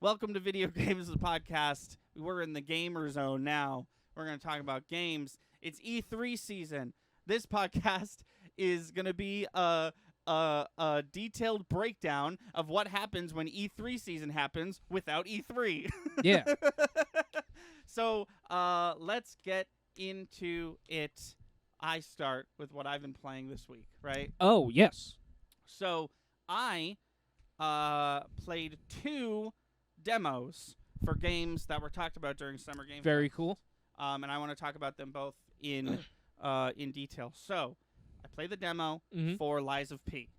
Welcome to Video Games, the podcast. We're in the gamer zone now. We're going to talk about games. It's E3 season. This podcast is going to be a detailed breakdown of what happens when E3 season happens without E3. Yeah. So let's get into it. I start with what I've been playing this week, right? Oh, yes. So I played 2 demos for games that were talked about during Summer Game Very Fest. cool. And I want to talk about them both in detail. So I played the demo Mhm. for Lies of P.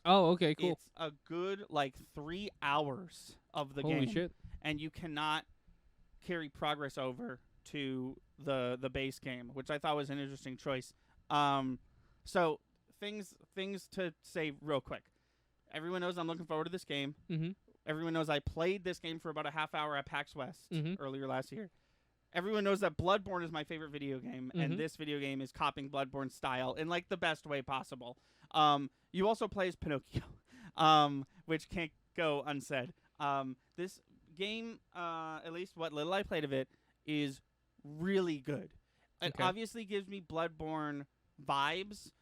Oh, okay, cool. It's a good 3 hours of the Holy game, shit. and you cannot carry progress over to the base game, which I thought was an interesting choice. So things to say real quick. Everyone knows I'm looking forward to this game. Mm-hmm. Everyone knows I played this game for about a half hour at PAX West Mhm. earlier last year. Everyone knows that Bloodborne is my favorite video game, Mhm. and this video game is copying Bloodborne style in the best way possible. You also play as Pinocchio, which can't go unsaid. This game, at least what little I played of it, is really good. It Okay. obviously gives me Bloodborne vibes.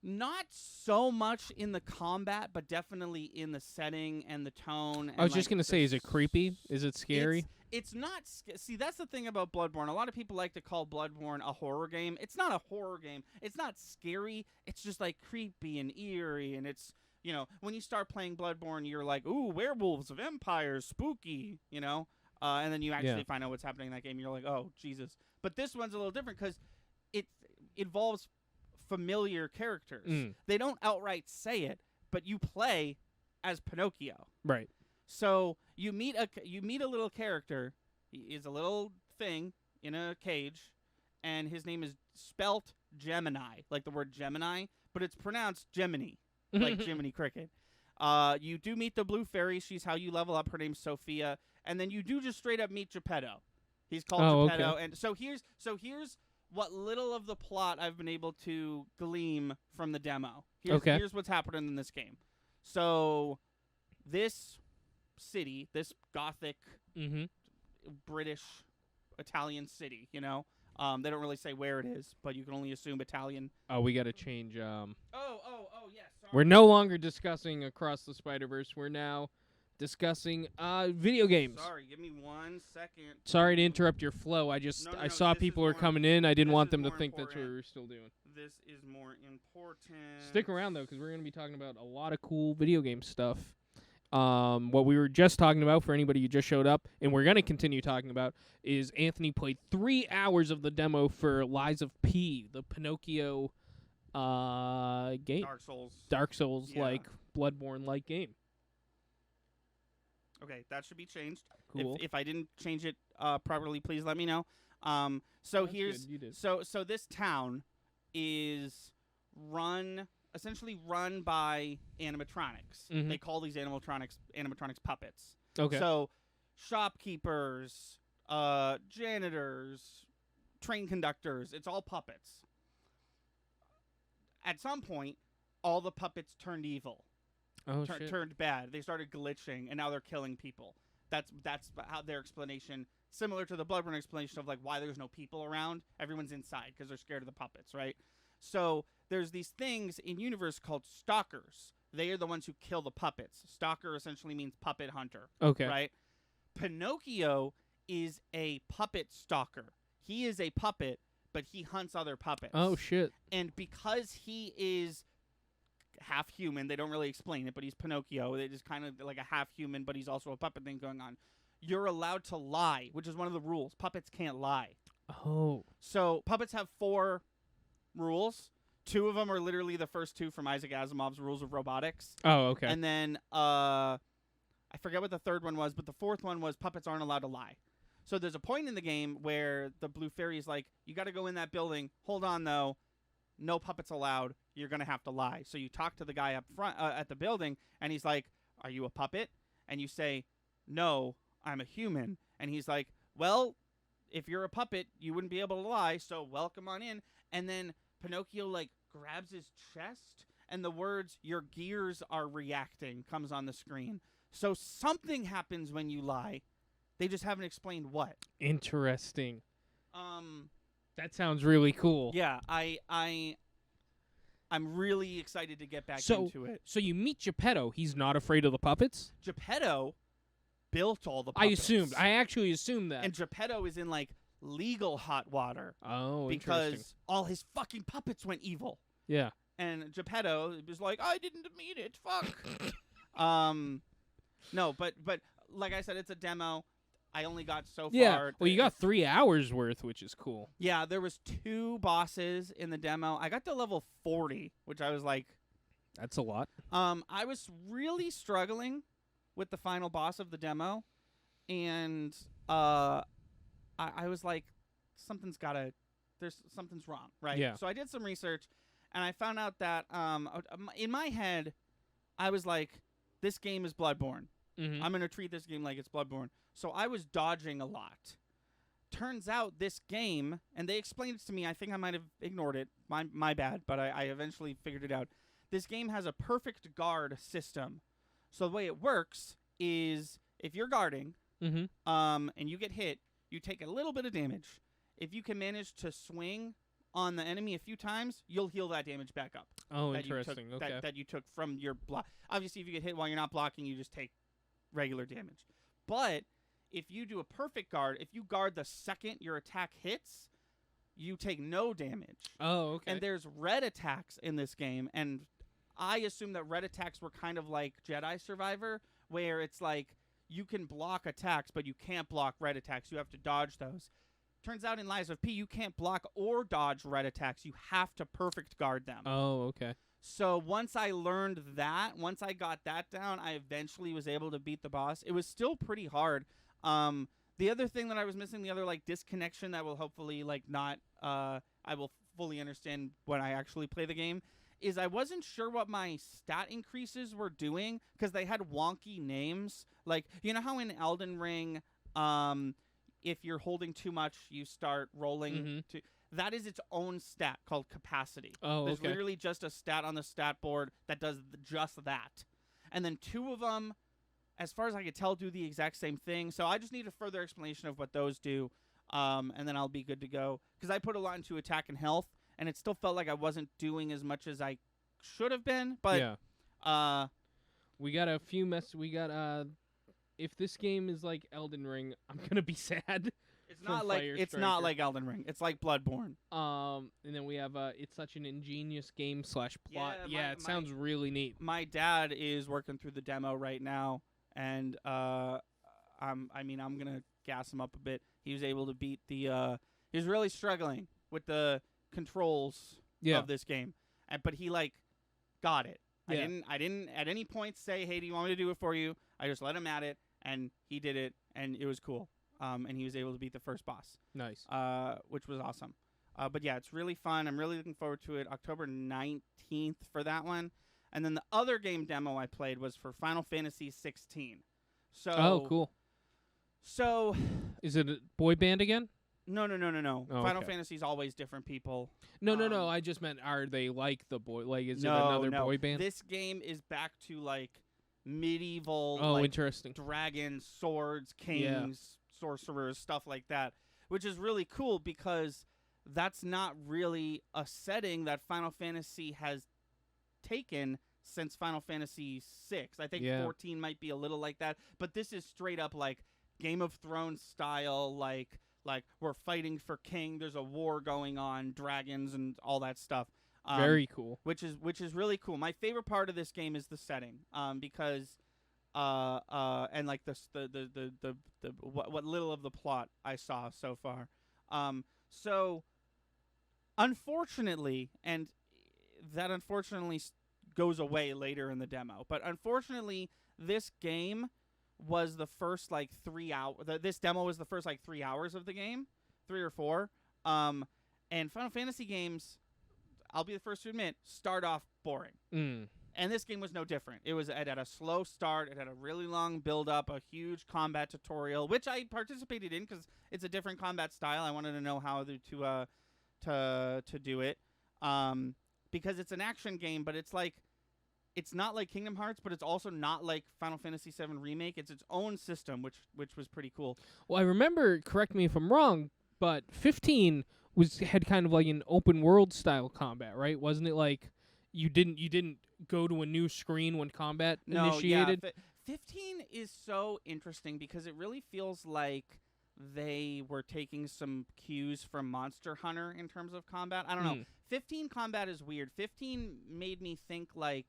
Not so much in the combat, but definitely in the setting and the tone. And I was just going to say, is it creepy? Is it scary? It's not. See, that's the thing about Bloodborne. A lot of people like to call Bloodborne a horror game. It's not a horror game. It's not scary. It's just creepy and eerie. And it's, when you start playing Bloodborne, you're like, ooh, werewolves, vampires, spooky, and then you actually find out what's happening in that game. And you're like, oh, Jesus. But this one's a little different because it involves familiar characters. They don't outright say it, but you play as Pinocchio. Right. So you meet a little character. He is a little thing in a cage, and his name is spelt Gemini, like the word Gemini, but it's pronounced Gemini, like Jiminy Cricket. You do meet the Blue Fairy. She's how you level up. Her name's Sophia, and then you do just straight up meet Geppetto. He's called Geppetto, okay. and so here's what little of the plot I've been able to glean from the demo. Here's what's happening in this game. So this city, this gothic British Italian city, they don't really say where it is, but you can only assume Italian. Oh, we got to change. Oh, yes. Sorry. We're no longer discussing Across the Spider-Verse. We're now discussing video games. Sorry, give me 1 second. Sorry to interrupt your flow. I saw people were coming in. I didn't want them to think that's what we were still doing. This is more important. Stick around, though, because we're going to be talking about a lot of cool video game stuff. What we were just talking about, for anybody who just showed up, and we're going to continue talking about, is Anthony played 3 hours of the demo for Lies of P, the Pinocchio game. Dark Souls-like, Bloodborne-like game. Okay, that should be changed. Cool. If I didn't change it properly, please let me know. So this town is essentially run by animatronics. Mhm. They call these animatronics puppets. Okay. So shopkeepers, janitors, train conductors, it's all puppets. At some point, all the puppets turned evil. Shit. Turned bad. They started glitching, and now they're killing people. That's how their explanation, similar to the Bloodborne explanation of why there's no people around. Everyone's inside because they're scared of the puppets, right? So there's these things in universe called stalkers. They are the ones who kill the puppets. Stalker essentially means puppet hunter. Okay. Right? Pinocchio is a puppet stalker. He is a puppet, but he hunts other puppets. Oh, shit. And because he is half human, they don't really explain it, but he's Pinocchio. It is kind of like a half human, but he's also a puppet thing going on. You're allowed to lie, which is one of the rules. Puppets can't lie. Oh. So puppets have 4 rules. 2 of them are literally the first 2 from Isaac Asimov's Rules of Robotics. Oh, okay. And then I forget what the 3rd one was, but the 4th one was puppets aren't allowed to lie. So there's a point in the game where the Blue Fairy is like, you got to go in that building. Hold on, though. No puppets allowed. You're going to have to lie. So you talk to the guy up front at the building, and he's like, are you a puppet? And you say, no, I'm a human. And he's like, well, if you're a puppet, you wouldn't be able to lie, so welcome on in. And then Pinocchio, grabs his chest, and the words, your gears are reacting, comes on the screen. So something happens when you lie. They just haven't explained what. Interesting. Um, That sounds really cool. yeah, I'm really excited to get back So- into it. So you meet Geppetto. He's not afraid of the puppets? Geppetto built all the I puppets. assumed. I actually assumed that. And Geppetto is in like legal hot water Oh, interesting. because all his fucking puppets went evil. Yeah. And Geppetto was like, I didn't mean it. Fuck. No, but like I said, it's a demo. I only got so Yeah. far. Well, you got 3 hours worth, which is cool. Yeah, there was 2 bosses in the demo. I got to level 40, which I was like, That's a lot. I was really struggling with the final boss of the demo, and I was like, something's wrong, right? Yeah. So I did some research, and I found out that in my head, I was like, this game is Bloodborne. Mm-hmm. I'm gonna treat this game like it's Bloodborne. So I was dodging a lot. Turns out this game, and they explained it to me. I think I might have ignored it. My bad. But I eventually figured it out. This game has a perfect guard system. So the way it works is if you're guarding, Mm-hmm. and you get hit, you take a little bit of damage. If you can manage to swing on the enemy a few times, you'll heal that damage back up. Oh, that you interesting. took, Okay. that you took from your block. Obviously, if you get hit while you're not blocking, you just take regular damage. But if you do a perfect guard, if you guard the second your attack hits, you take no damage. Oh, okay. And there's red attacks in this game, and I assume that red attacks were kind of like Jedi Survivor, where it's like you can block attacks, but you can't block red attacks. You have to dodge those. Turns out in Lies of P, you can't block or dodge red attacks. You have to perfect guard them. Oh, okay. So once I learned that, once I got that down, I eventually was able to beat the boss. It was still pretty hard. The other thing that I was missing, the other like disconnection that will hopefully like not, I will fully understand when I actually play the game, is I wasn't sure what my stat increases were doing because they had wonky names. Like, you know how in Elden Ring, if you're holding too much, you start rolling Mhm. to. That is its own stat called capacity. Oh, There's okay. literally just a stat on the stat board that does just that. And then 2 of them, as far as I could tell, do the exact same thing. So I just need a further explanation of what those do, and then I'll be good to go. Because I put a lot into attack and health, and it still felt like I wasn't doing as much as I should have been. But yeah. We got a few We got if this game is like Elden Ring, I'm gonna be sad. it's from not like Fire it's not Striker. like Elden Ring. It's like Bloodborne. And then we have it's such an ingenious game / plot. Yeah, Yeah, it sounds really neat. My dad is working through the demo right now, and I'm gonna gas him up a bit. He was able to beat the. He was really struggling with the controls Yeah. of this game, but he like got it. Yeah. I didn't at any point say, "Hey, do you want me to do it for you?" I just let him at it, and he did it, and it was cool. And he was able to beat the first boss, Nice. which was awesome. But yeah, it's really fun. I'm really looking forward to it. October 19th for that one. And then the other game demo I played was for Final Fantasy 16. So Oh, cool. So Is it a boy band again? no. Oh, Final okay. Fantasy's always different people. No. I just meant, are they like the boy? Like, is no, it another no. boy band? This game is back to like medieval, Oh, like interesting. dragons, swords, kings, sorcerers, stuff like that, which is really cool because that's not really a setting that Final Fantasy has taken since Final Fantasy 6. I think Yeah. 14 might be a little like that, but this is straight up like Game of Thrones style, like we're fighting for king, there's a war going on, dragons and all that stuff. Very cool. Which is really cool. My favorite part of this game is the setting, because and like the what little of the plot I saw so far. So unfortunately, and that unfortunately goes away later in the demo, but unfortunately this game was the first like 3 hours. This demo was the first like 3 hours of the game, 3 or 4. And Final Fantasy games, I'll be the first to admit, start off boring. Mm. And this game was no different. It had a slow start. It had a really long build up, a huge combat tutorial, which I participated in because it's a different combat style. I wanted to know how to do it, because it's an action game, but it's like it's not like Kingdom Hearts, but it's also not like Final Fantasy VII Remake. It's its own system, which was pretty cool. Well, I remember, correct me if I'm wrong, but 15 had kind of like an open world style combat, right? Wasn't it like you didn't go to a new screen when combat initiated? No, 15 is so interesting because it really feels like they were taking some cues from Monster Hunter in terms of combat. I don't know. 15 combat is weird. 15 made me think like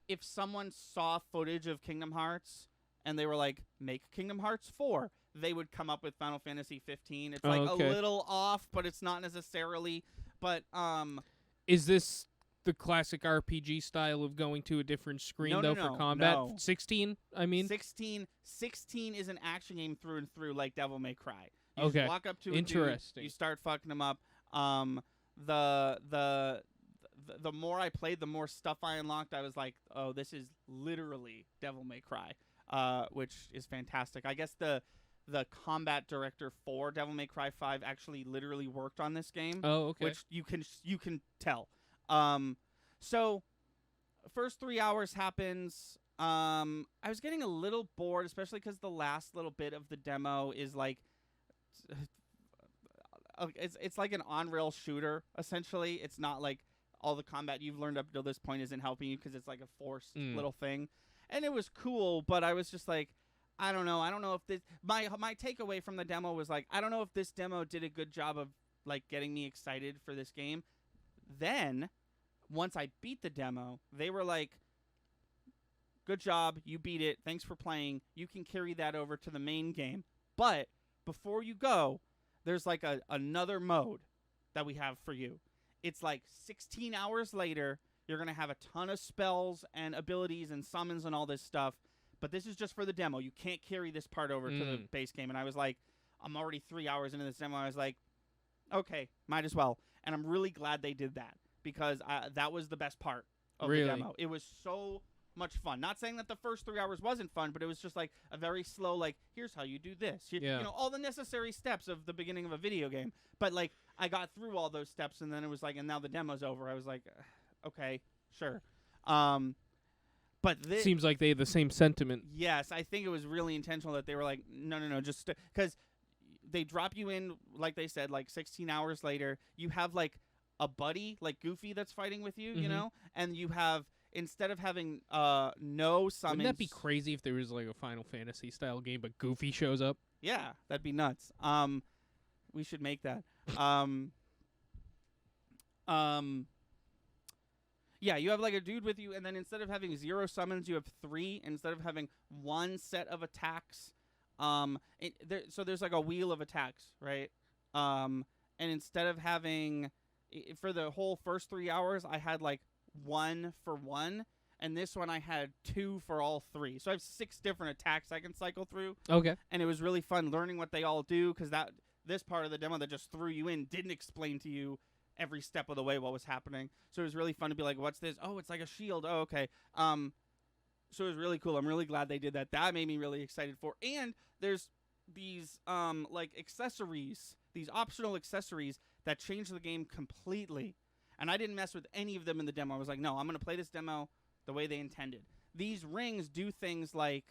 if someone saw footage of Kingdom Hearts and they were like, make Kingdom Hearts 4, they would come up with Final Fantasy 15. It's like a little off, but it's not necessarily. But is this the classic RPG style of going to a different screen for combat? No. 16, I mean? 16 is an action game through and through like Devil May Cry. You Okay. just walk up to a dude, you start fucking them up. The more I played, the more stuff I unlocked. I was like, oh, this is literally Devil May Cry, which is fantastic. I guess the combat director for Devil May Cry 5 actually literally worked on this game. Oh, okay. Which you can tell. So first 3 hours happens. I was getting a little bored, especially because the last little bit of the demo is like, it's like an on-rail shooter essentially. It's not like all the combat you've learned up until this point isn't helping you because it's like a forced little thing. And it was cool, but I was just like, I don't know. I don't know if this my takeaway from the demo was like, I don't know if this demo did a good job of like getting me excited for this game. Then once I beat the demo, they were like, good job, you beat it. Thanks for playing. You can carry that over to the main game. But before you go, there's like another mode that we have for you. It's like 16 hours later, you're going to have a ton of spells and abilities and summons and all this stuff. But this is just for the demo. You can't carry this part over to the base game. And I was like, I'm already 3 hours into this demo. I was like, okay, might as well. And I'm really glad they did that because that was the best part of the demo. It was so much fun. Not saying that the first 3 hours wasn't fun, but it was just like a very slow, like, here's how you do this. You know, all the necessary steps of the beginning of a video game. But, like, I got through all those steps, and then it was like, and now the demo's over. I was like, okay, sure. But this seems like they had the same sentiment. Yes, I think it was really intentional that they were like, no, just because they drop you in, like they said, like 16 hours later. You have like a buddy, like Goofy, that's fighting with you, you know, and you have instead of having no summons. Wouldn't that be crazy if there was like a Final Fantasy style game, but Goofy shows up? Yeah, that'd be nuts. We should make that. Yeah, you have like a dude with you, and then instead of having 0 summons, you have 3. Instead of having 1 set of attacks, so there's like a wheel of attacks, right? And instead of having, for the whole first 3 hours, I had like 1 for 1, and this one I had 2 for all 3. So I have 6 different attacks I can cycle through. Okay. And it was really fun learning what they all do, because this part of the demo that just threw you in didn't explain to you every step of the way what was happening. So it was really fun to be like, what's this? Oh, it's like a shield. Oh, okay. So it was really cool. I'm really glad they did that. That made me really excited for. And there's these like accessories, these optional accessories that change the game completely. And I didn't mess with any of them in the demo. I was like, no, I'm going to play this demo the way they intended. These rings do things like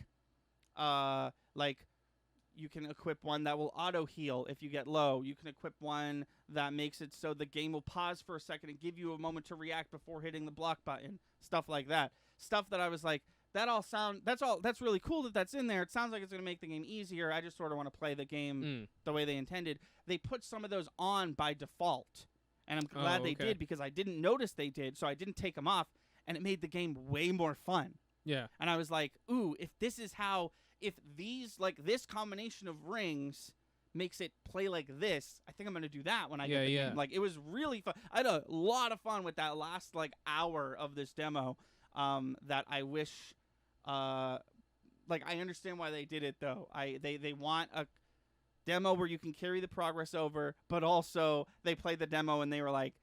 you can equip one that will auto heal if you get low. You can equip one that makes it so the game will pause for a second and give you a moment to react before hitting the block button. Stuff like that. Stuff that I was like, that's really cool that that's in there. It sounds like it's going to make the game easier. I just sort of want to play the game the way they intended. They put some of those on by default. And I'm glad they did because I didn't notice they did, so I didn't take them off, and it made the game way more fun. Yeah. And I was like, ooh, if these, like, this combination of rings makes it play like this, I think I'm going to do that when I get the game. Like, it was really fun. I had a lot of fun with that last, like, hour of this demo that I wish, like, I understand why they did it, though. They want a demo where you can carry the progress over, but also they played the demo and they were like,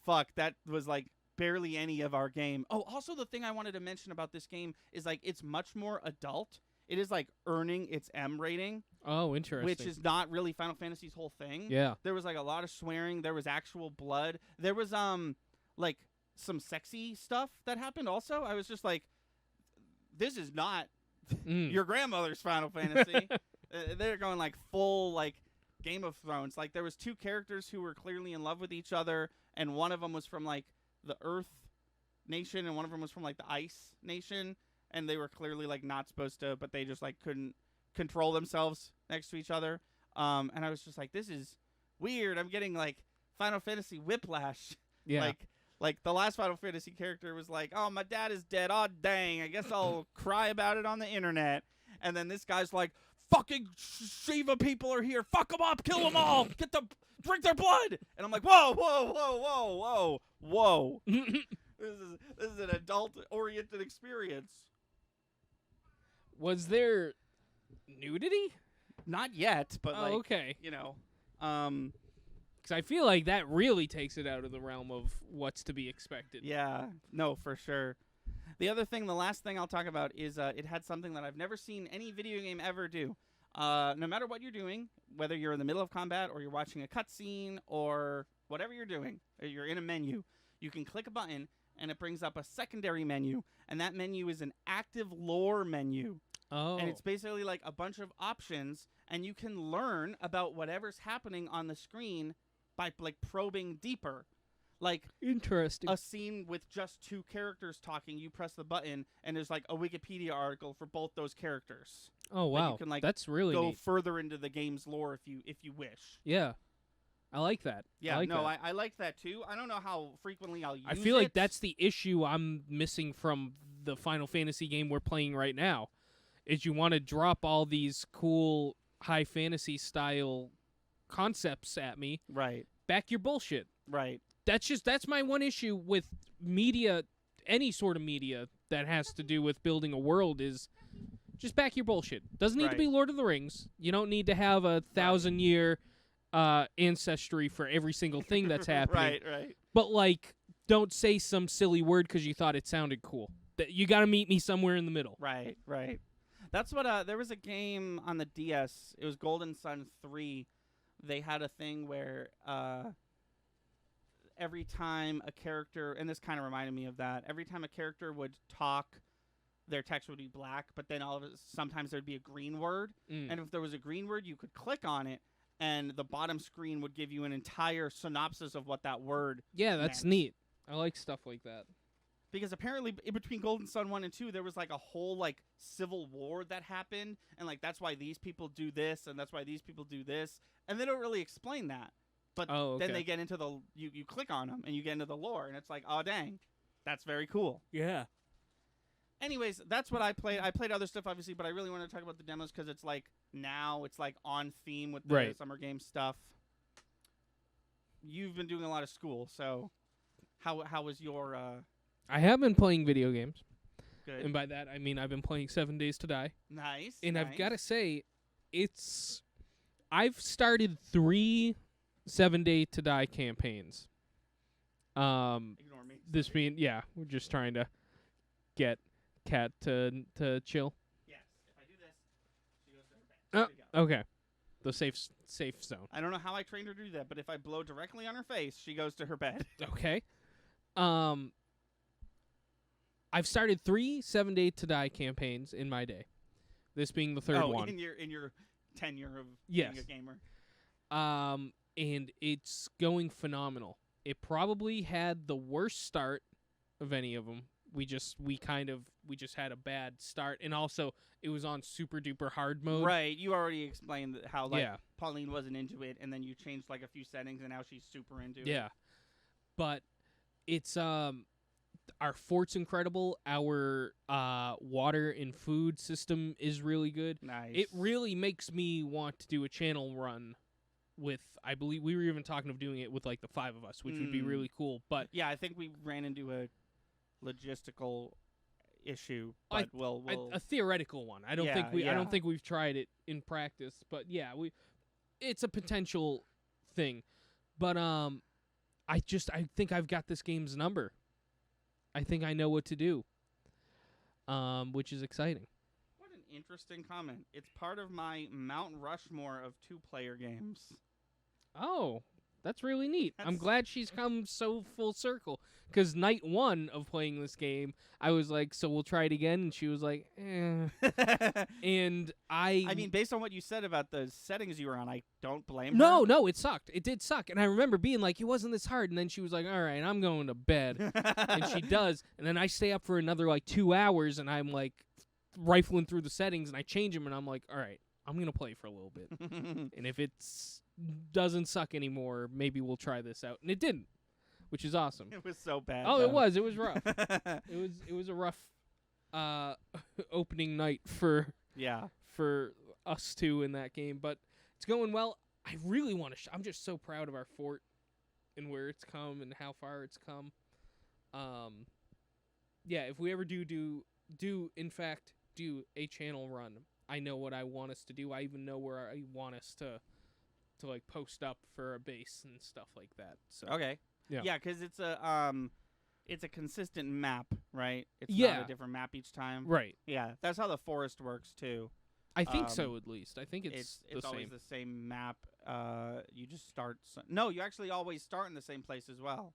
fuck, that was, like, barely any of our game. Oh, also the thing I wanted to mention about this game is, like, it's much more adult. It is, like, earning its M rating. Oh, interesting. Which is not really Final Fantasy's whole thing. Yeah. There was, like, a lot of swearing. There was actual blood. There was, like, some sexy stuff that happened. Also, I was just like, this is not your grandmother's Final Fantasy. They're going like full like Game of Thrones. Like there was 2 characters who were clearly in love with each other, and one of them was from like the Earth nation, and one of them was from like the Ice nation, and they were clearly like not supposed to, but they just like couldn't control themselves next to each other. And I was just like, this is weird. I'm getting like Final Fantasy whiplash. Yeah. Like the last Final Fantasy character was like, oh, my dad is dead. Oh, dang. I guess I'll cry about it on the internet. And then this guy's like, fucking Shiva people are here. Fuck them up. Kill them all. Drink their blood. And I'm like, whoa, whoa, whoa, whoa, whoa, whoa. This is an adult-oriented experience. Was there nudity? Not yet, but like, okay. you know, because I feel like that really takes it out of the realm of what's to be expected. yeah, no, for sure. The last thing I'll talk about is it had something that I've never seen any video game ever do. No matter what you're doing, whether you're in the middle of combat or you're watching a cutscene or whatever you're doing, or you're in a menu, you can click a button and it brings up a secondary menu, and that menu is an active lore menu. Oh. And it's basically like a bunch of options, and you can learn about whatever's happening on the screen by like probing deeper. Like interesting. a scene with just 2 characters talking, you press the button, and there's like a Wikipedia article for both those characters. Oh wow, you can, like, that's really go neat. further into the game's lore if you wish. Yeah, I like that. Yeah, I like that too. I don't know how frequently I'll use it. I feel like that's the issue I'm missing from the Final Fantasy game we're playing right now. Is you want to drop all these cool high fantasy style concepts at me. Right. Back your bullshit. Right. That's my one issue with media, any sort of media that has to do with building a world is just back your bullshit. Doesn't need to be Lord of the Rings. You don't need to have a 1,000-year ancestry for every single thing that's happening. Right. But like, don't say some silly word because you thought it sounded cool. You got to meet me somewhere in the middle. Right. That's what there was a game on the DS. It was Golden Sun 3. They had a thing where every time a character, and this kind of reminded me of that, every time a character would talk, their text would be black, but then sometimes there'd be a green word. And if there was a green word, you could click on it, and the bottom screen would give you an entire synopsis of what that word that's meant. neat. I like stuff like that. Because apparently in between Golden Sun 1 and 2, there was like a whole like civil war that happened, and like that's why these people do this, and that's why these people do this, and they don't really explain that. But then they get into you click on them and you get into the lore, and it's like, oh dang, that's very cool. Yeah. Anyways, that's what I played. I played other stuff obviously, but I really want to talk about the demos because it's like now it's like on theme with the summer game stuff. You've been doing a lot of school, so how was your? I have been playing video games. Good. And by that, I mean I've been playing 7 Days to Die. Nice. And I've got to say, I've started 3 7 Day to Die campaigns. Ignore me. This being, we're just trying to get Kat to chill. Yes. If I do this, she goes to her bed. There we go. Okay. The safe zone. I don't know how I trained her to do that, but if I blow directly on her face, she goes to her bed. Okay. I've started 3 7 Day to Die campaigns in my day. This being the third one. in your tenure of being a gamer. And it's going phenomenal. It probably had the worst start of any of them. We just had a bad start, and also it was on super duper hard mode. Right, you already explained how Pauline wasn't into it, and then you changed like a few settings, and now she's super into it. Yeah, but it's our fort's incredible. Our water and food system is really good. Nice. It really makes me want to do a channel run with, I believe we were even talking of doing it with like the 5 of us, which would be really cool. But yeah, I think we ran into a logistical issue, but we'll a theoretical one. I don't think we've tried it in practice, but it's a potential thing. But I think I've got this game's number. I think I know what to do. Which is exciting. What an interesting comment. It's part of my Mount Rushmore of 2-player games. Oh, That's really neat. I'm That's- glad she's come so full circle. Because night 1 of playing this game, I was like, so we'll try it again? And she was like, eh. And I mean, based on what you said about the settings you were on, I don't blame her. No, it sucked. It did suck. And I remember being like, it wasn't this hard. And then she was like, all right, I'm going to bed. And she does. And then I stay up for another, 2 hours, and I'm, rifling through the settings, and I change them, and I'm like, all right, I'm going to play for a little bit. And if it doesn't suck anymore, maybe we'll try this out. And it didn't, which is awesome. It was so bad. Oh, though. it was. It was rough. It was a rough opening night for us two in that game, but it's going well. I really want to. I'm just so proud of our fort and where it's come and how far it's come. Yeah, if we ever do in fact do a channel run, I know what I want us to do. I even know where I want us to post up for a base and stuff like that. So Okay. Yeah. Yeah, because it's a consistent map, right? It's Yeah. not a different map each time. right. Yeah, that's how the forest works too. I think so, at least. I think it's the always same. the same map. You just start. No, you actually always start in the same place as well,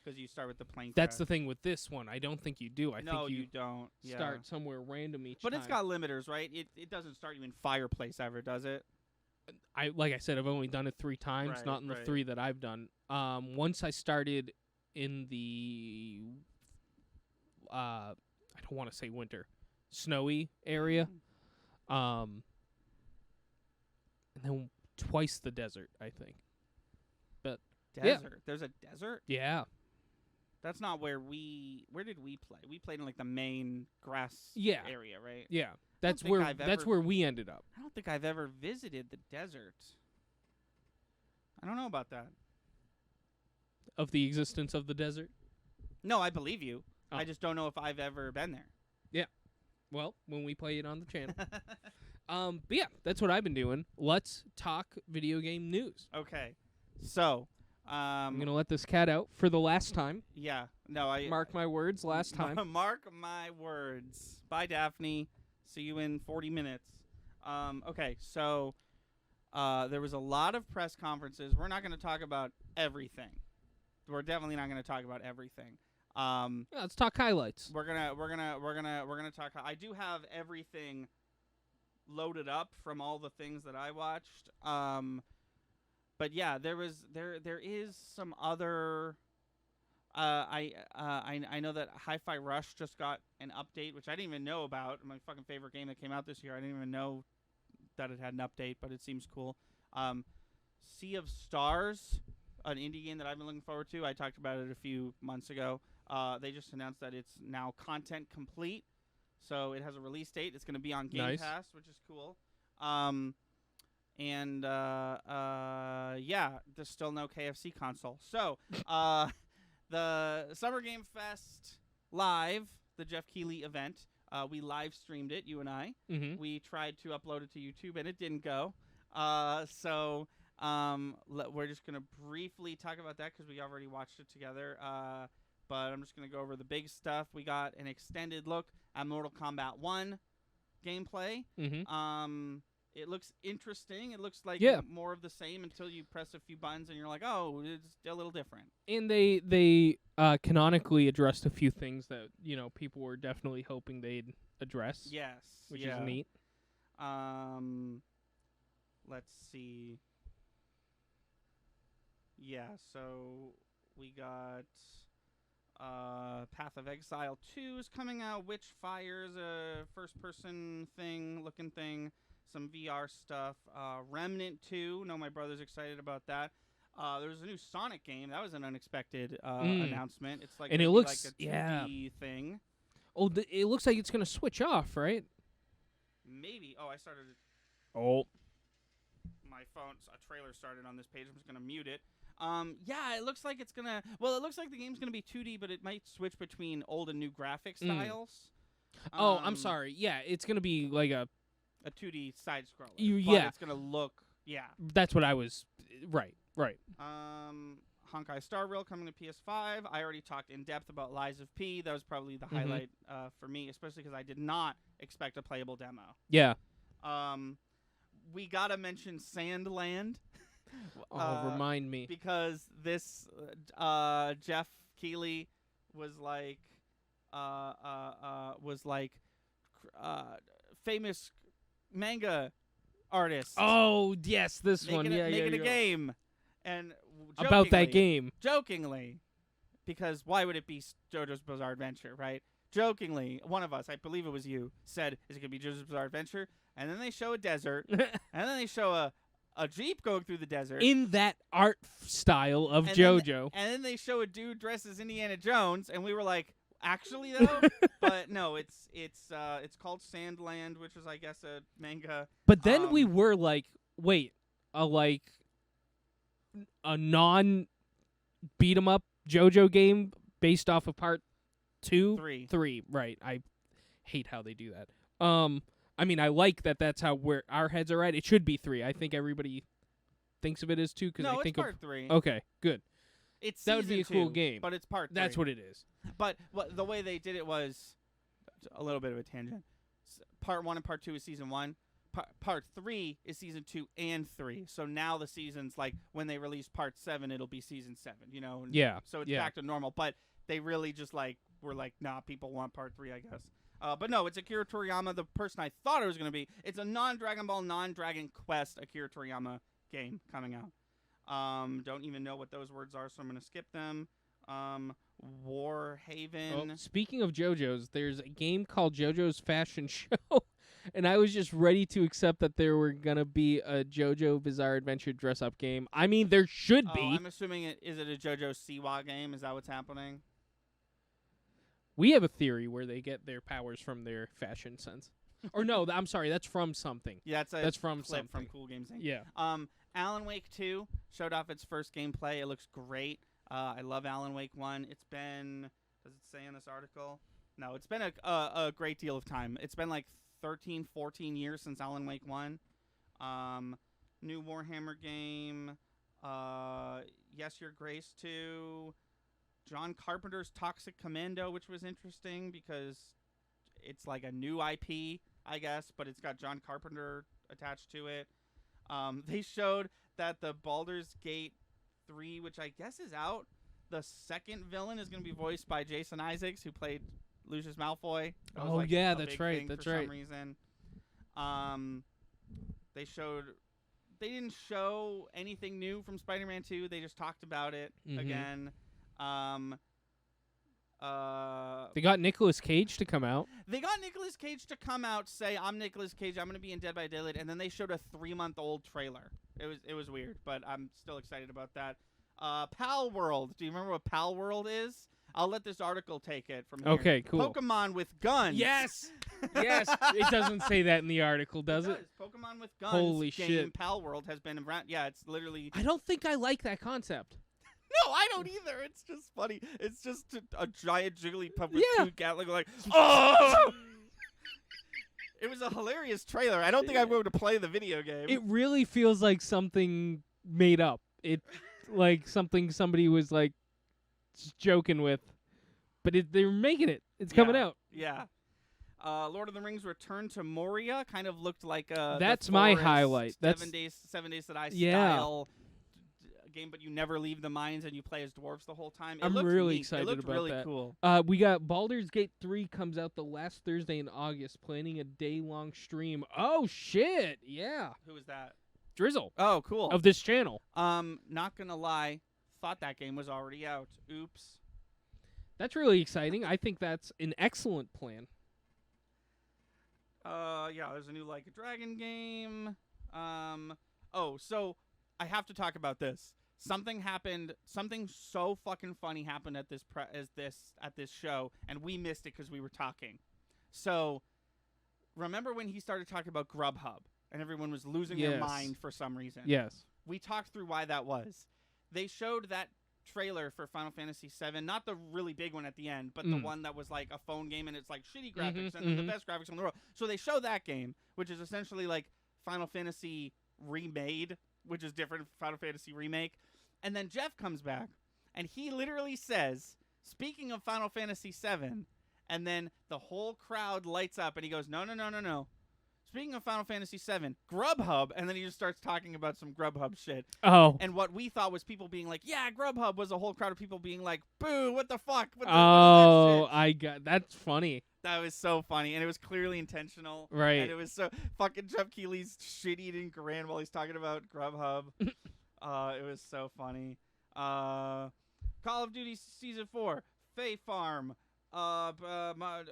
because you start with the plane. That's the thing with this one. I don't think you do. I no, think you don't. Yeah. start somewhere random each But time. it's got limiters, right? It doesn't start you in fireplace ever, does it? Like I said, I've only done it 3 times, Right, not in the right. 3 that I've done. Once I started in the I don't want to say winter, snowy area. And then twice the desert, I think. But yeah. Desert. There's a desert. yeah. That's not where we. Where did we play? We played in the main grass Yeah. area, right? Yeah. That's think where I've ever- where we ended up. I don't think I've ever visited the desert. I don't know about that. Of the existence of the desert. No, I believe you. Oh. I just don't know if I've ever been there. Well, when we play it on the channel. But yeah, that's what I've been doing. Let's talk video game news. Okay, so I'm gonna let this cat out for the last time. yeah, no, I Mark my words, last time. Mark my words. Bye, Daphne. See you in 40 minutes. Okay, so there was a lot of press conferences. We're not going to talk about everything. We're definitely not going to talk about everything. Yeah, let's talk highlights. We're gonna talk. I do have everything loaded up from all the things that I watched. But yeah, there is some other. I know that Hi-Fi Rush just got an update, which I didn't even know about. My fucking favorite game that came out this year. I didn't even know that it had an update, but it seems cool. Sea of Stars, an indie game that I've been looking forward to. I talked about it a few months ago. They just announced that it's now content complete, so it has a release date. It's going to be on Game Nice. Pass, which is cool. Yeah, there's still no KFC console. So, the Summer Game Fest Live, the Jeff Keighley event, we live streamed it, you and I. Mm-hmm. We tried to upload it to YouTube, and it didn't go. So we're just going to briefly talk about that because we already watched it together. But I'm just going to go over the big stuff. We got an extended look at Mortal Kombat 1 gameplay. Mm-hmm. It looks interesting. It looks like more of the same until you press a few buttons and you're like, oh, it's a little different. And they canonically addressed a few things that people were definitely hoping they'd address. Yes. which is neat. Let's see. Yeah, so we got Path of Exile 2 is coming out. Witchfire's a first-person looking thing. Some VR stuff. Remnant 2. No, my brother's excited about that. There's a new Sonic game. That was an unexpected announcement. It's like and it gonna be looks like a 2D thing. Oh, it looks like it's gonna switch off, right? Maybe. Oh, I started. Oh. My phone's a trailer started on this page. I'm just gonna mute it. Yeah, it looks like it's gonna. Well, it looks like the game's gonna be 2D, but it might switch between old and new graphic styles. Oh, I'm sorry. Yeah, it's gonna be like a 2D side scroller. Yeah. It's gonna look. Yeah. That's what I was. Right. Honkai Star Rail coming to PS5. I already talked in depth about Lies of P. That was probably the highlight for me, especially because I did not expect a playable demo. Yeah. We gotta mention Sandland. Remind me. Because this Jeff Keighley was like famous manga artist. Oh, yes, this one. Yeah, making yeah. a game, and About that game. jokingly, because why would it be JoJo's Bizarre Adventure, right? Jokingly, one of us, I believe it was you, said, "Is it gonna be JoJo's Bizarre Adventure?" And then they show a desert, and then they show a jeep going through the desert In that art style of and JoJo. and then they show a dude dressed as Indiana Jones, and we were like, actually though, but no, it's called Sandland, which is I guess a manga. But then we were like, wait, a non beat 'em up JoJo game based off of part 2? 3, right. I hate how they do that. I mean, I like that that's how our heads are at. It should be 3. I think everybody thinks of it as 2 because no, they think it's part 3. Okay, good. It's That would be a season cool 2, game. but it's part 3. That's what it is. But the way they did it was a little bit of a tangent. Part 1 and part 2 is season 1. Part 3 is season 2 and 3. So now the seasons, like when they release part 7, it'll be season 7. You know. Yeah. So it's yeah. back to normal. But they really just were like, nah, people want part 3, I guess. But no, it's Akira Toriyama, the person I thought it was going to be. It's a non-Dragon Ball, non-Dragon Quest Akira Toriyama game coming out. Don't even know what those words are, so I'm going to skip them. Warhaven. Oh, speaking of JoJo's, there's a game called JoJo's Fashion Show, and I was just ready to accept that there were going to be a JoJo Bizarre Adventure dress-up game. I mean, there should be. I'm assuming is it a JoJo Siwa game? Is that what's happening? We have a theory where they get their powers from their fashion sense. Or no, I'm sorry, that's from something. Yeah, that's from clip something. from Cool Games Inc. Yeah. Alan Wake 2 showed off its first gameplay. It looks great. I love Alan Wake 1. It's been, does it say in this article? No, it's been a great deal of time. It's been like 13, 14 years since Alan Wake 1. New Warhammer game. Yes, Your Grace 2. John Carpenter's Toxic Commando, which was interesting because it's like a new IP, I guess, but it's got John Carpenter attached to it. They showed that the Baldur's Gate 3, which I guess is out, the second villain is going to be voiced by Jason Isaacs, who played Lucius Malfoy. That was yeah, a that's big right. thing That's for right. some reason. They didn't show anything new from Spider-Man 2. They just talked about it again. They got Nicolas Cage to come out. They got Nicolas Cage to come out, say, I'm Nicolas Cage, I'm going to be in Dead by Daylight, and then they showed a 3-month-old trailer. It was weird, but I'm still excited about that. Pal World. Do you remember what Pal World is? I'll let this article take it from here. Okay, cool. Pokemon with guns. Yes! Yes! It doesn't say that in the article, does it? Pokemon with guns. Holy game, shit. Pal World has been around. Yeah, it's literally... I don't think I like that concept. No, I don't either. It's just funny. It's just a giant Jigglypuff with Yeah. 2 Gatling like, oh! It was a hilarious trailer. I don't think I'm going to play the video game. It really feels like something made up. It like something somebody was like just joking with, but they're making it. It's coming out. Yeah. Lord of the Rings: Return to Moria kind of looked like That's the my Forest highlight. That's 7 days that I Yeah. style game, but you never leave the mines and you play as dwarves the whole time. It I'm looked really neat. excited it looked about really that. Cool. We got Baldur's Gate 3 comes out the last Thursday in August, planning a day-long stream. Oh shit! Yeah, Who is that? Drizzle Oh, cool. of this channel. Not gonna lie, thought that game was already out. Oops. That's really exciting. I think that's an excellent plan. Yeah, there's a new Like a Dragon game. So I have to talk about this. Something happened. Something so fucking funny happened at this show, and we missed it because we were talking. So, remember when he started talking about Grubhub, and everyone was losing their mind for some reason? Yes. We talked through why that was. They showed that trailer for Final Fantasy VII, not the really big one at the end, but the one that was like a phone game, and it's like shitty graphics and then the best graphics in the world. So they show that game, which is essentially like Final Fantasy remade, which is different Final Fantasy remake. And then Jeff comes back, and he literally says, speaking of Final Fantasy VII, and then the whole crowd lights up, and he goes, no. speaking of Final Fantasy VII, Grubhub, and then he just starts talking about some Grubhub shit. Oh. And what we thought was people being like, yeah, Grubhub, was a whole crowd of people being like, boo, what the fuck? What is that shit? I got that's funny. That was so funny, and it was clearly intentional. Right. And it was so fucking Jeff Keighley's shit-eating grin while he's talking about Grubhub. It was so funny. Call of Duty Season 4, Fae Farm,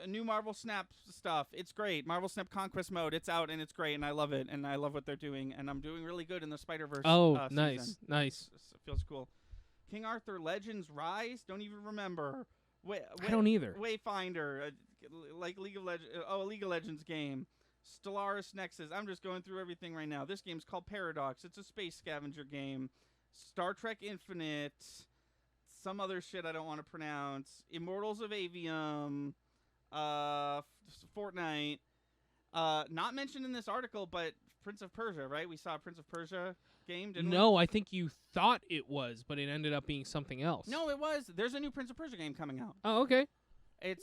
new Marvel Snap stuff. It's great. Marvel Snap Conquest Mode. It's out, and it's great, and I love it, and I love what they're doing, and I'm doing really good in the Spider-Verse nice, season. nice. It feels cool. King Arthur Legends Rise? Don't even remember. I don't either. Wayfinder, like League of Legends. A League of Legends game. Stellaris Nexus. I'm just going through everything right now. This game's called Paradox. It's a space scavenger game. Star Trek Infinite. Some other shit I don't want to pronounce. Immortals of Avium. Fortnite. Not mentioned in this article, but Prince of Persia, right? We saw a Prince of Persia game, didn't we? No, I think you thought it was, but it ended up being something else. No, it was. There's a new Prince of Persia game coming out. Oh, okay. I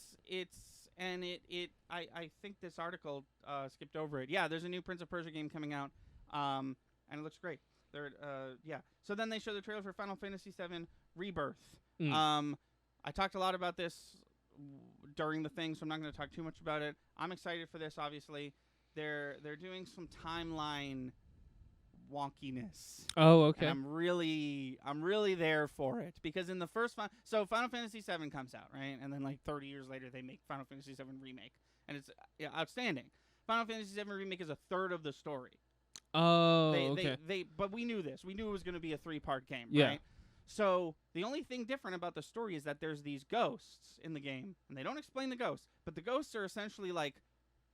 think this article skipped over it. Yeah, there's a new Prince of Persia game coming out, and it looks great. So then they show the trailer for Final Fantasy VII Rebirth. I talked a lot about this during the thing, so I'm not going to talk too much about it. I'm excited for this. Obviously, they're doing some timeline wonkiness. Oh, okay. And I'm really there for it, because in the first so Final Fantasy VII comes out, right? And then like 30 years later they make Final Fantasy VII Remake, and it's outstanding. Final Fantasy VII Remake is a third of the story. Oh, okay. But we knew this. We knew it was going to be a 3-part game, Yeah. right? So the only thing different about the story is that there's these ghosts in the game, and they don't explain the ghosts, but the ghosts are essentially like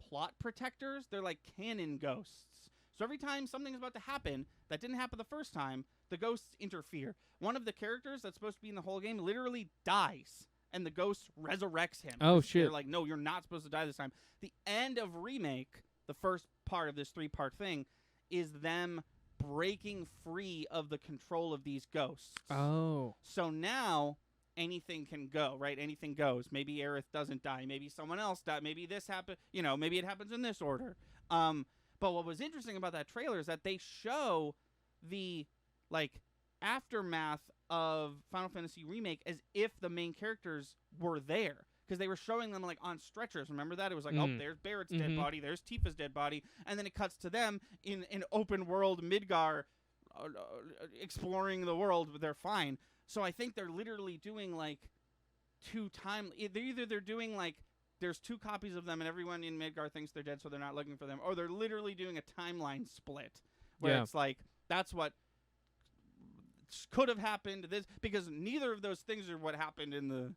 plot protectors. They're like canon ghosts. So every time something's about to happen that didn't happen the first time, the ghosts interfere. One of the characters that's supposed to be in the whole game literally dies, and the ghost resurrects him. Oh, shit. They're like, no, you're not supposed to die this time. The end of Remake, the first part of this 3-part thing, is them breaking free of the control of these ghosts. Oh. So now anything can go, right? Anything goes. Maybe Aerith doesn't die. Maybe someone else dies. Maybe this happened. Maybe it happens in this order. But what was interesting about that trailer is that they show the aftermath of Final Fantasy Remake as if the main characters were there, because they were showing them like on stretchers. Remember that? It was like, oh, there's Barrett's dead body, there's Tifa's dead body, and then it cuts to them in open world Midgar exploring the world. They're fine. So I think they're literally doing like they're doing like there's 2 copies of them, and everyone in Midgar thinks they're dead, so they're not looking for them. Or they're literally doing a timeline split, where it's like, that's what could have happened. Because neither of those things are what happened in the,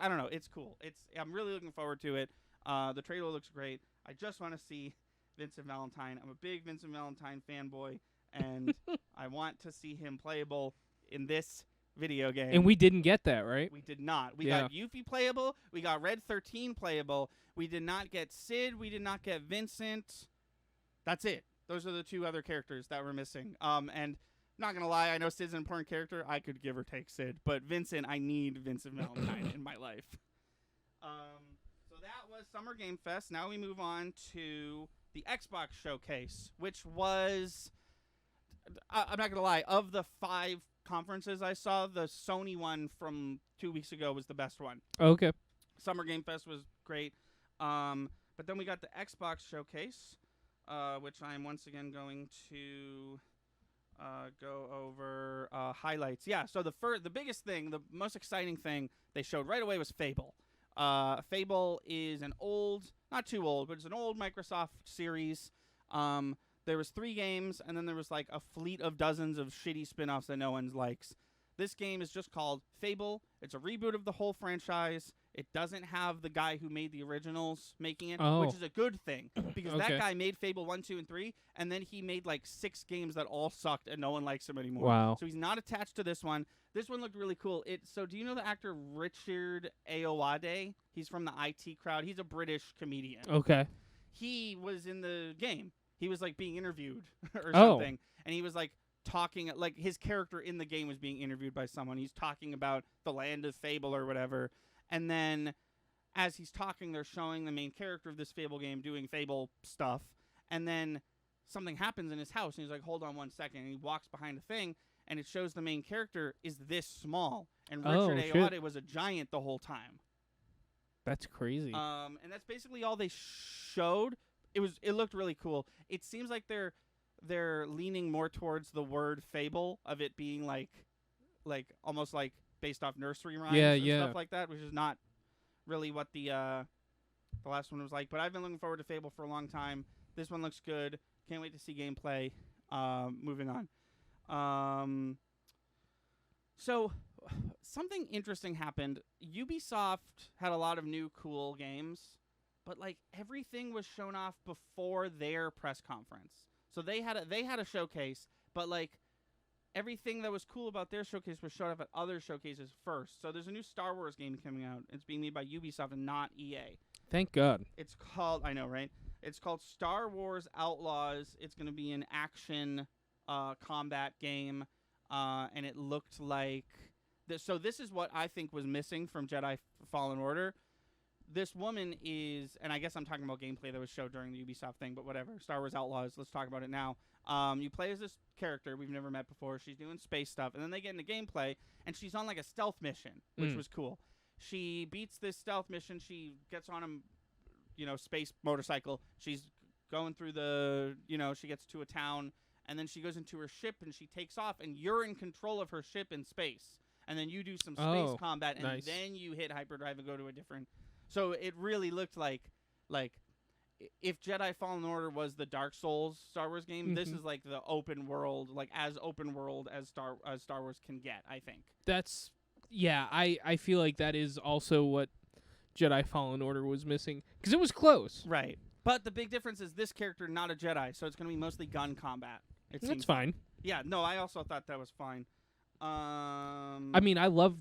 I don't know. It's cool. I'm really looking forward to it. The trailer looks great. I just want to see Vincent Valentine. I'm a big Vincent Valentine fanboy, and I want to see him playable in this video game. And we didn't get that, right? We did not. We got Yuffie playable. We got Red 13 playable. We did not get Sid. We did not get Vincent. That's it. Those are the 2 other characters that were missing. And not going to lie, I know Sid's an important character. I could give or take Sid. But Vincent, I need Vincent Valentine in my life. So that was Summer Game Fest. Now we move on to the Xbox Showcase, which was, I'm not going to lie, of the 5 conferences I saw, the Sony one from 2 weeks ago was the best one. Okay. Summer Game Fest was great. But then we got the Xbox Showcase, which I'm once again going to go over highlights. Yeah, so the biggest thing, the most exciting thing they showed right away was Fable. Fable is an old, not too old, but it's an old Microsoft series. There was 3 games, and then there was like a fleet of dozens of shitty spin-offs that no one likes. This game is just called Fable. It's a reboot of the whole franchise. It doesn't have the guy who made the originals making it, which is a good thing, because that guy made Fable 1, 2, and 3, and then he made like 6 games that all sucked, and no one likes him anymore. Wow. So he's not attached to this one. This one looked really cool. So do you know the actor Richard Ayoade? He's from the IT Crowd. He's a British comedian. Okay. He was in the game. He was like being interviewed or something, and he was like talking, like his character in the game was being interviewed by someone. He's talking about the land of Fable or whatever, and then as he's talking, they're showing the main character of this Fable game doing Fable stuff, and then something happens in his house, and he's like, "Hold on 1 second," and he walks behind a thing, and it shows the main character is this small, and Richard Ayoade was a giant the whole time. That's crazy. And that's basically all they showed. It looked really cool. It seems like they're leaning more towards the word fable of it being like almost like based off nursery rhymes and stuff like that, which is not really what the last one was like. But I've been looking forward to Fable for a long time. This one looks good. Can't wait to see gameplay. Moving on. So something interesting happened. Ubisoft had a lot of new cool games, but like everything was shown off before their press conference. So they had a showcase, but like everything that was cool about their showcase was shown off at other showcases first. So there's a new Star Wars game coming out. It's being made by Ubisoft and not EA. Thank God. It's called, I know, right? It's called Star Wars Outlaws. It's going to be an action combat game, and it looked like so this is what I think was missing from Jedi Fallen Order. This woman is, and I guess I'm talking about gameplay that was showed during the Ubisoft thing, but whatever. Star Wars Outlaws, let's talk about it now. You play as this character we've never met before. She's doing space stuff, and then they get into gameplay, and she's on like a stealth mission, which was cool. She beats this stealth mission. She gets on a space motorcycle. She's going through she gets to a town, and then she goes into her ship, and she takes off, and you're in control of her ship in space. And then you do some space combat, and then you hit hyperdrive and go to a different... So it really looked like if Jedi Fallen Order was the Dark Souls Star Wars game, this is like the open world, like as open world as Star Wars can get, I think. That's... Yeah, I feel like that is also what Jedi Fallen Order was missing. Because it was close. Right. But the big difference is this character, not a Jedi, so it's going to be mostly gun combat. That's fine. Yeah, no, I also thought that was fine. I mean, I love,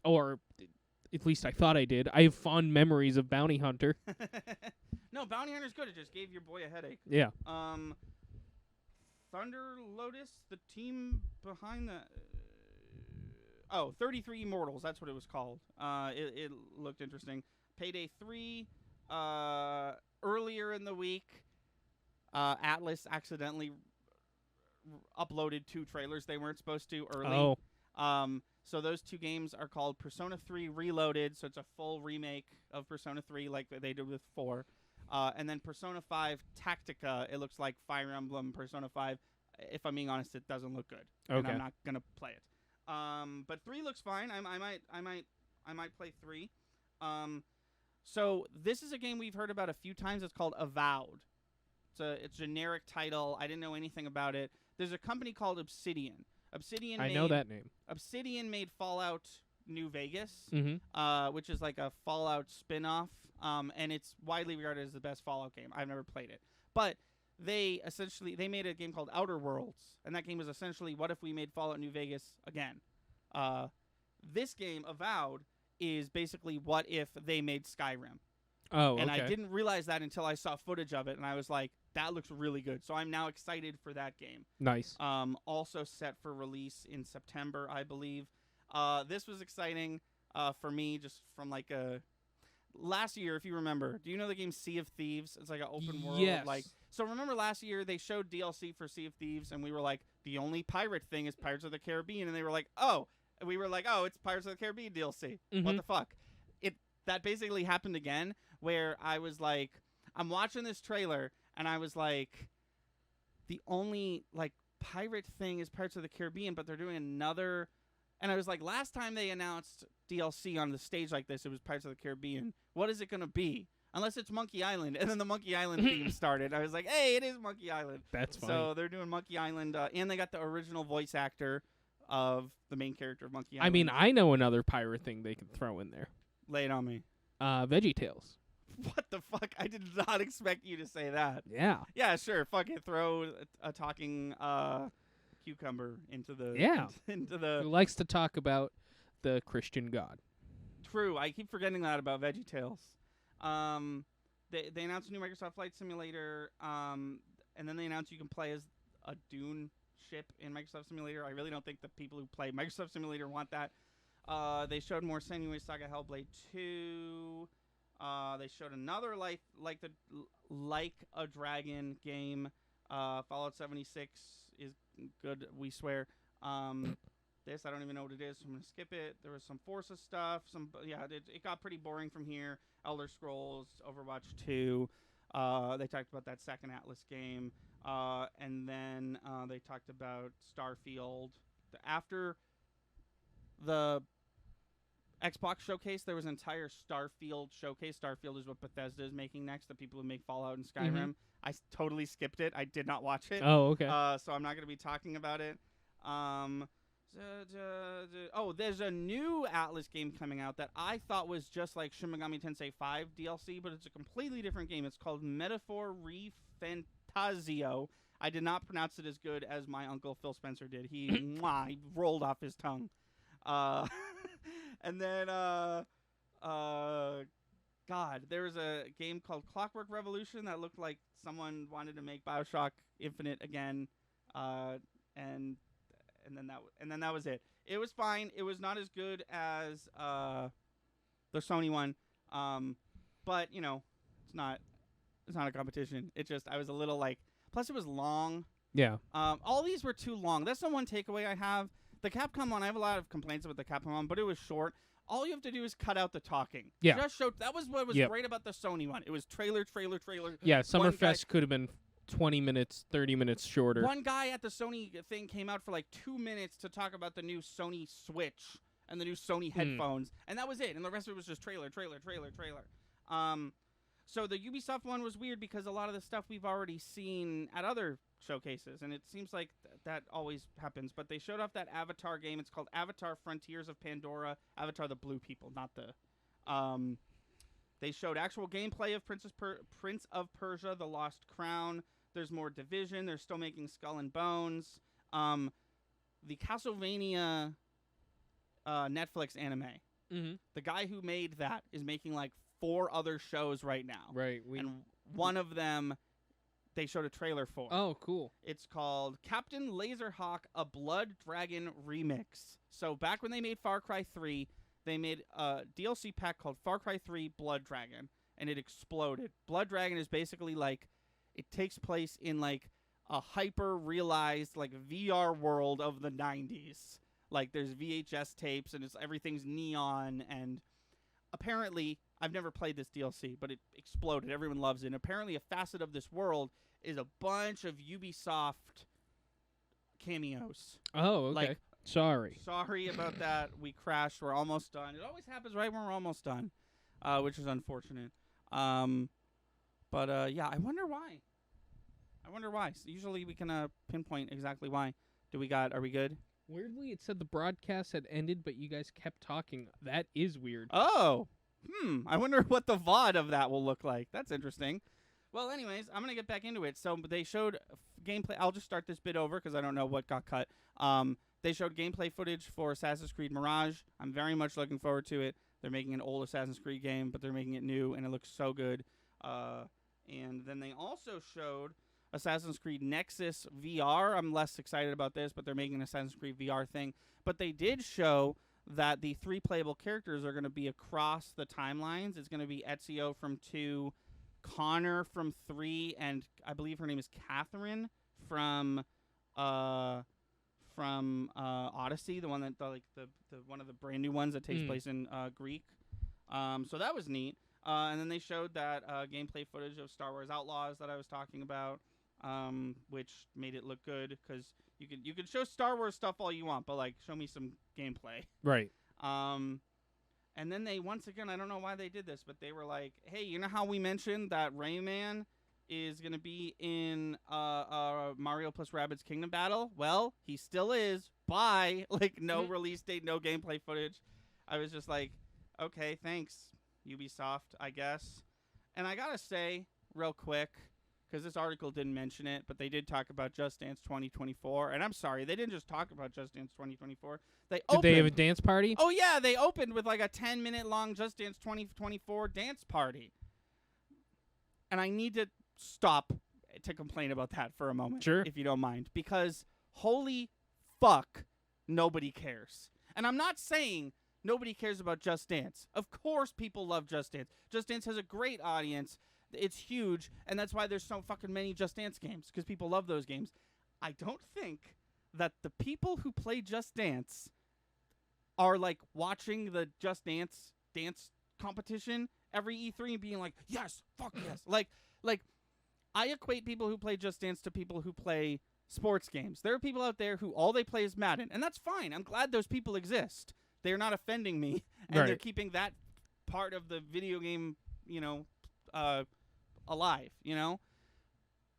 or at least I thought I did. I have fond memories of Bounty Hunter. No, Bounty Hunter's good. It just gave your boy a headache. Yeah. Thunder Lotus, the team behind the... 33 Immortals. That's what it was called. It looked interesting. Payday 3. Earlier in the week, Atlas accidentally uploaded 2 trailers they weren't supposed to early. So those 2 games are called Persona 3 Reloaded, so it's a full remake of Persona 3 like they did with 4. And then Persona 5 Tactica, it looks like Fire Emblem Persona 5. If I'm being honest, it doesn't look good. Okay. And I'm not going to play it. But 3 looks fine. I might play 3. So this is a game we've heard about a few times. It's called Avowed. It's a generic title. I didn't know anything about it. There's a company called Obsidian. I know that name. Obsidian made Fallout New Vegas, which is like a Fallout spin-off, and it's widely regarded as the best Fallout game. I've never played it. But they made a game called Outer Worlds, and that game was essentially what if we made Fallout New Vegas again. This game, Avowed, is basically what if they made Skyrim. Oh, okay. And I didn't realize that until I saw footage of it, and I was like, that looks really good. So I'm now excited for that game. Nice. Also set for release in September, I believe. This was exciting for me just from like a... Last year, if you remember, do you know the game Sea of Thieves? It's like an open world. Yes. So remember last year they showed DLC for Sea of Thieves, and we were like, the only pirate thing is Pirates of the Caribbean, and they were like, oh. And we were like, oh, it's Pirates of the Caribbean DLC. What the fuck? That basically happened again, where I was like, I'm watching this trailer, and I was like, the only like pirate thing is Pirates of the Caribbean, but they're doing another. And I was like, last time they announced DLC on the stage like this, it was Pirates of the Caribbean. What is it going to be? Unless it's Monkey Island. And then the Monkey Island theme started. I was like, hey, it is Monkey Island. That's fine. So they're doing Monkey Island, and they got the original voice actor of the main character of Monkey Island. I mean, I know another pirate thing they could throw in there. Lay it on me. VeggieTales. What the fuck? I did not expect you to say that. Yeah. Yeah, sure. Fuck it. Throw a talking cucumber into the... Yeah. into the... Who likes to talk about the Christian God. True. I keep forgetting that about VeggieTales. They announced a new Microsoft Flight Simulator, and then they announced you can play as a Dune ship in Microsoft Simulator. I really don't think the people who play Microsoft Simulator want that. They showed more Senua's Saga Hellblade 2. They showed another like a dragon game. Fallout 76 is good, we swear. This, I don't even know what it is, so I'm going to skip it. There was some Forza stuff. It got pretty boring from here. Elder Scrolls, Overwatch 2. They talked about that second Atlas game. And then they talked about Starfield. After the Xbox showcase, there was an entire Starfield showcase. Starfield is what Bethesda is making next, the people who make Fallout and Skyrim. Mm-hmm. I totally skipped it. I did not watch it. Oh, okay. So I'm not going to be talking about it. There's a new Atlas game coming out that I thought was just like Shin Megami Tensei 5 DLC, but it's a completely different game. It's called Metaphor Refantasio. I did not pronounce it as good as my uncle Phil Spencer did. He rolled off his tongue. And then, there was a game called Clockwork Revolution that looked like someone wanted to make BioShock Infinite again, and then that was it. It was fine. It was not as good as the Sony one, but it's not a competition. It just I was a little like. Plus, it was long. Yeah. All these were too long. That's the one takeaway I have. The Capcom one, I have a lot of complaints about the Capcom one, but it was short. All you have to do is cut out the talking. Yeah. That was what was great about the Sony one. It was trailer. Yeah, Summerfest could have been 20 minutes, 30 minutes shorter. One guy at the Sony thing came out for like 2 minutes to talk about the new Sony Switch and the new Sony headphones, and that was it. And the rest of it was just trailer. So the Ubisoft one was weird because a lot of the stuff we've already seen at other showcases, and it seems like that always happens. But they showed off that Avatar game. It's called Avatar: Frontiers of Pandora. Avatar: The Blue People, not the. They showed actual gameplay of Prince of Persia: The Lost Crown. There's more Division. They're still making Skull and Bones. The Castlevania Netflix anime. Mm-hmm. The guy who made that is making like 4 other shows right now. Right. And one of them they showed a trailer for. Oh, cool. It's called Captain Laserhawk, a Blood Dragon Remix. So back when they made Far Cry 3, they made a DLC pack called Far Cry 3 Blood Dragon, and it exploded. Blood Dragon is basically like, it takes place in like a hyper-realized like VR world of the 90s. Like there's VHS tapes and everything's neon, and apparently, I've never played this DLC, but it exploded. Everyone loves it. And apparently a facet of this world is a bunch of Ubisoft cameos. Oh, okay. Like, sorry about that. We crashed. We're almost done. It always happens right when we're almost done, which is unfortunate. Yeah, I wonder why. So usually we can pinpoint exactly why. Are we good? Weirdly, it said the broadcast had ended, but you guys kept talking. That is weird. Oh. I wonder what the VOD of that will look like. That's interesting. Well, anyways, I'm going to get back into it. So they showed gameplay. I'll just start this bit over because I don't know what got cut. They showed gameplay footage for Assassin's Creed Mirage. I'm very much looking forward to it. They're making an old Assassin's Creed game, but they're making it new, and it looks so good. And then they also showed Assassin's Creed Nexus VR. I'm less excited about this, but they're making an Assassin's Creed VR thing. But they did show that the 3 playable characters are going to be across the timelines. It's going to be Ezio from 2, Connor from 3, and I believe her name is Catherine from Odyssey, the one that the one of the brand new ones that takes place in Greek. So that was neat. And then they showed that gameplay footage of Star Wars Outlaws that I was talking about, which made it look good because you can show Star Wars stuff all you want, but like show me some gameplay. Right. And then they once again, I don't know why they did this, but they were like, "Hey, you know how we mentioned that Rayman is gonna be in Mario plus Rabbids Kingdom Battle? Well, he still is. Bye. Like no release date, no gameplay footage. I was just like, okay, thanks, Ubisoft, I guess. And I gotta say, real quick, because this article didn't mention it, but they did talk about Just Dance 2024. And I'm sorry, they didn't just talk about Just Dance 2024. Did they have a dance party? Oh, yeah, they opened with like a 10-minute long Just Dance 2024 dance party. And I need to stop to complain about that for a moment, sure, if you don't mind. Because holy fuck, nobody cares. And I'm not saying nobody cares about Just Dance. Of course people love Just Dance. Just Dance has a great audience. It's huge, and that's why there's so fucking many Just Dance games, because people love those games. I don't think that the people who play Just Dance are like watching the Just Dance competition every E3 and being like, yes, fuck yes. Like I equate people who play Just Dance to people who play sports games. There are people out there who all they play is Madden, and that's fine. I'm glad those people exist. They're not offending me, and they're keeping that part of the video game, alive,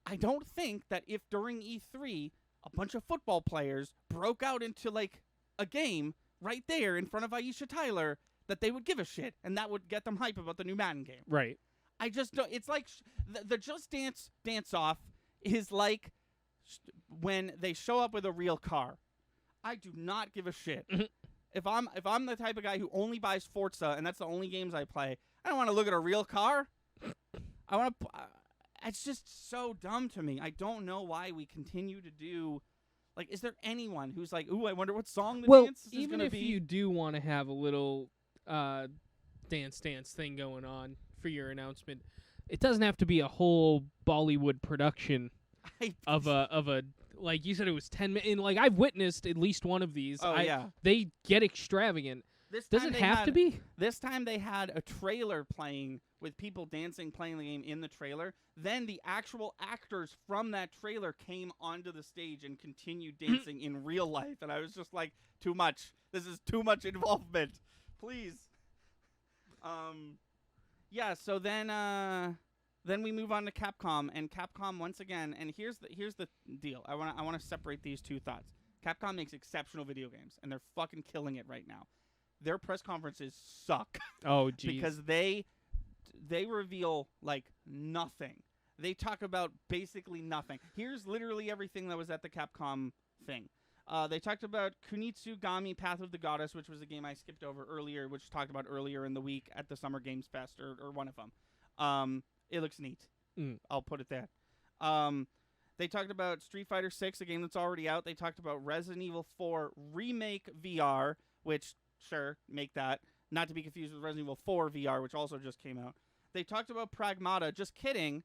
I don't think that if during E3 a bunch of football players broke out into like a game right there in front of Aisha Tyler, that they would give a shit, and that would get them hype about the new Madden game. Right. I just don't. It's like the Just Dance off is like when they show up with a real car. I do not give a shit. If I'm the type of guy who only buys Forza and that's the only games I play, I don't want to look at a real car. I want to. It's just so dumb to me. I don't know why we continue to do. Like, is there anyone who's like, ooh, I wonder what song the dance is going to be? Even if you do want to have a little dance thing going on for your announcement, it doesn't have to be a whole Bollywood production of a like you said, it was 10 minutes. Like, I've witnessed at least one of these. Oh, yeah. They get extravagant. Does it have to be? This time they had a trailer playing with people dancing, playing the game in the trailer. Then the actual actors from that trailer came onto the stage and continued dancing in real life. And I was just like, too much. This is too much involvement. Please. Yeah, so then we move on to Capcom, and Capcom once again, and here's the deal. I want to separate these two thoughts. Capcom makes exceptional video games, and they're fucking killing it right now. Their press conferences suck. Oh, geez. Because they reveal like nothing. They talk about basically nothing. Here's literally everything that was at the Capcom thing. They talked about Kunitsugami Path of the Goddess, which was a game I skipped over earlier, which talked about earlier in the week at the Summer Games Fest, or one of them. It looks neat. I'll put it there. They talked about Street Fighter 6, a game that's already out. They talked about Resident Evil 4 Remake VR, which, sure, make that. Not to be confused with Resident Evil 4 VR, which also just came out. They talked about Pragmata. Just kidding.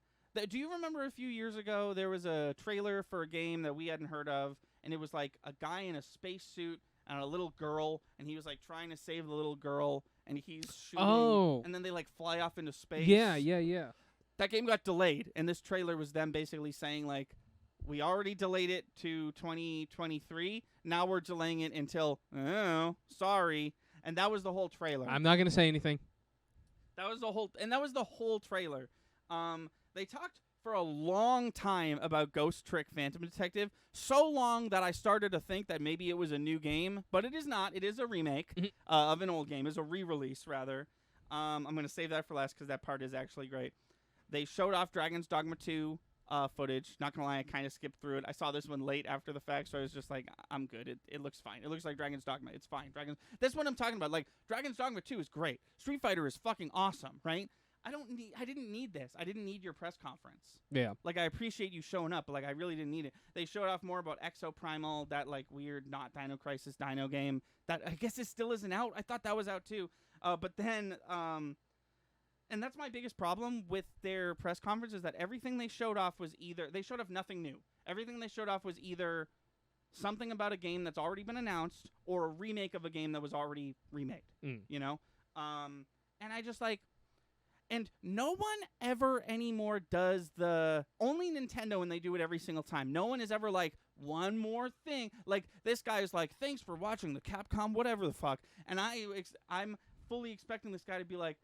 Do you remember a few years ago there was a trailer for a game that we hadn't heard of, and it was like a guy in a spacesuit and a little girl, and he was like trying to save the little girl, and he's shooting, and then they like fly off into space. Yeah. That game got delayed, and this trailer was them basically saying like, we already delayed it to 2023. Now we're delaying it until, oh, sorry. And that was the whole trailer. I'm not going to say anything. That was the whole trailer. They talked for a long time about Ghost Trick Phantom Detective, so long that I started to think that maybe it was a new game, but it is not. It is a remake of an old game. It's a re-release, rather. I'm going to save that for last because that part is actually great. They showed off Dragon's Dogma 2 footage. Not going to lie, I kind of skipped through it. I saw this one late after the fact, so I was just like, I'm good. It looks fine. It looks like Dragon's Dogma. It's fine. That's what I'm talking about. Like, Dragon's Dogma 2 is great. Street Fighter is fucking awesome, right? I didn't need this. I didn't need your press conference. Yeah. Like, I appreciate you showing up, but like I really didn't need it. They showed off more about Exoprimal, that like weird not Dino Crisis Dino game that I guess it still isn't out. I thought that was out too. But then and that's my biggest problem with their press conference is that everything they showed off was they showed off nothing new. Everything they showed off was either something about a game that's already been announced or a remake of a game that was already remade. You know? And I just like, and no one ever anymore does only Nintendo, and they do it every single time. No one is ever like, one more thing. Like, this guy is like, thanks for watching the Capcom whatever the fuck. And I'm fully expecting this guy to be like,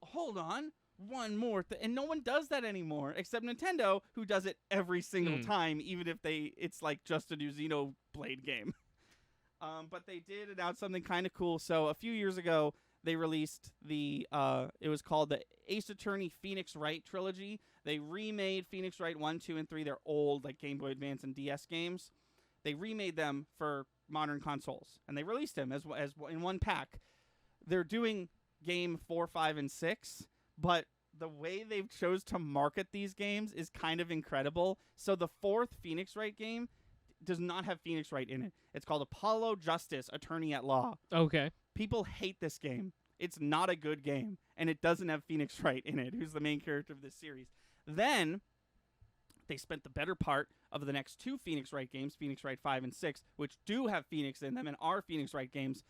hold on, one more thing. And no one does that anymore, except Nintendo, who does it every single time, even if it's like just a new Xenoblade game. But they did announce something kind of cool. So a few years ago, they released it was called the Ace Attorney Phoenix Wright trilogy. They remade Phoenix Wright 1, 2, and 3. They're old, like Game Boy Advance and DS games. They remade them for modern consoles, and they released them as in one pack. They're doing game 4, 5, and 6, but the way they've chose to market these games is kind of incredible. So the fourth Phoenix Wright game does not have Phoenix Wright in it. It's called Apollo Justice, Attorney at Law. Okay. People hate this game. It's not a good game, and it doesn't have Phoenix Wright in it, who's the main character of this series. Then they spent the better part of the next 2 Phoenix Wright games, Phoenix Wright 5 and 6, which do have Phoenix in them and are Phoenix Wright games.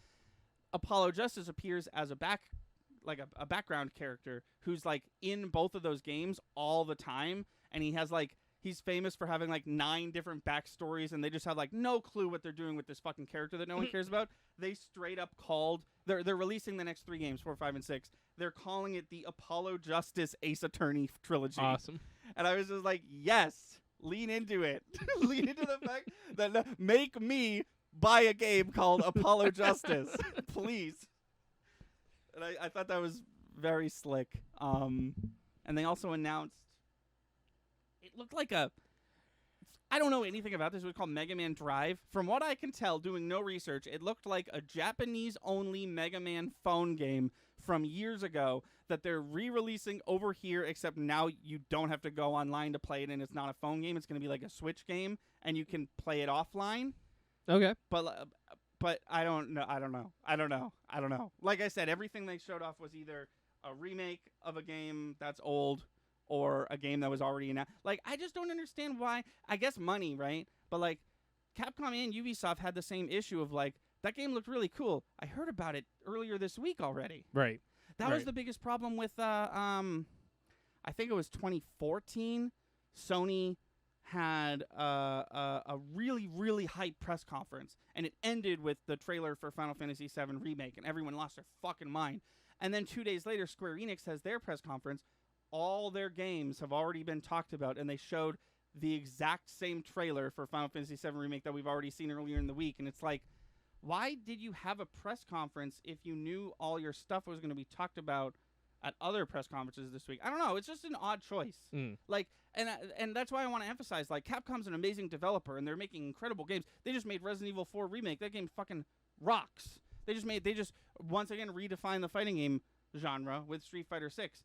Apollo Justice appears as a background character who's like in both of those games all the time, and he's famous for having like 9 different backstories, and they just have like no clue what they're doing with this fucking character that no one cares about. They straight up called they're releasing the next 3 games, 4, 5, and 6. They're calling it the Apollo Justice Ace Attorney trilogy. Awesome. And I was just like, yes, lean into it. Lean into the fact that make me buy a game called Apollo Justice, please. And I thought that was very slick. And they also announced, it looked like I don't know anything about this. It was called Mega Man Drive. From what I can tell, doing no research, it looked like a Japanese-only Mega Man phone game from years ago that they're re-releasing over here, except now you don't have to go online to play it, and it's not a phone game. It's going to be like a Switch game, and you can play it offline. Okay. But I don't know. Like I said, everything they showed off was either a remake of a game that's old or a game that was already in. Like, I just don't understand why. I guess money, right? But like, Capcom and Ubisoft had the same issue of like, that game looked really cool. I heard about it earlier this week already. Right. That was the biggest problem with I think it was 2014. Sony had a really, really hype press conference, and it ended with the trailer for Final Fantasy VII Remake, and everyone lost their fucking mind. And then 2 days later, Square Enix has their press conference. All their games have already been talked about, and they showed the exact same trailer for Final Fantasy VII Remake that we've already seen earlier in the week. And it's like, why did you have a press conference if you knew all your stuff was going to be talked about at other press conferences this week? I don't know. It's just an odd choice. Like, and that's why I want to emphasize, like, Capcom's an amazing developer, and they're making incredible games. They just made Resident Evil 4 Remake. That game fucking rocks. They just once again redefined the fighting game genre with Street Fighter 6.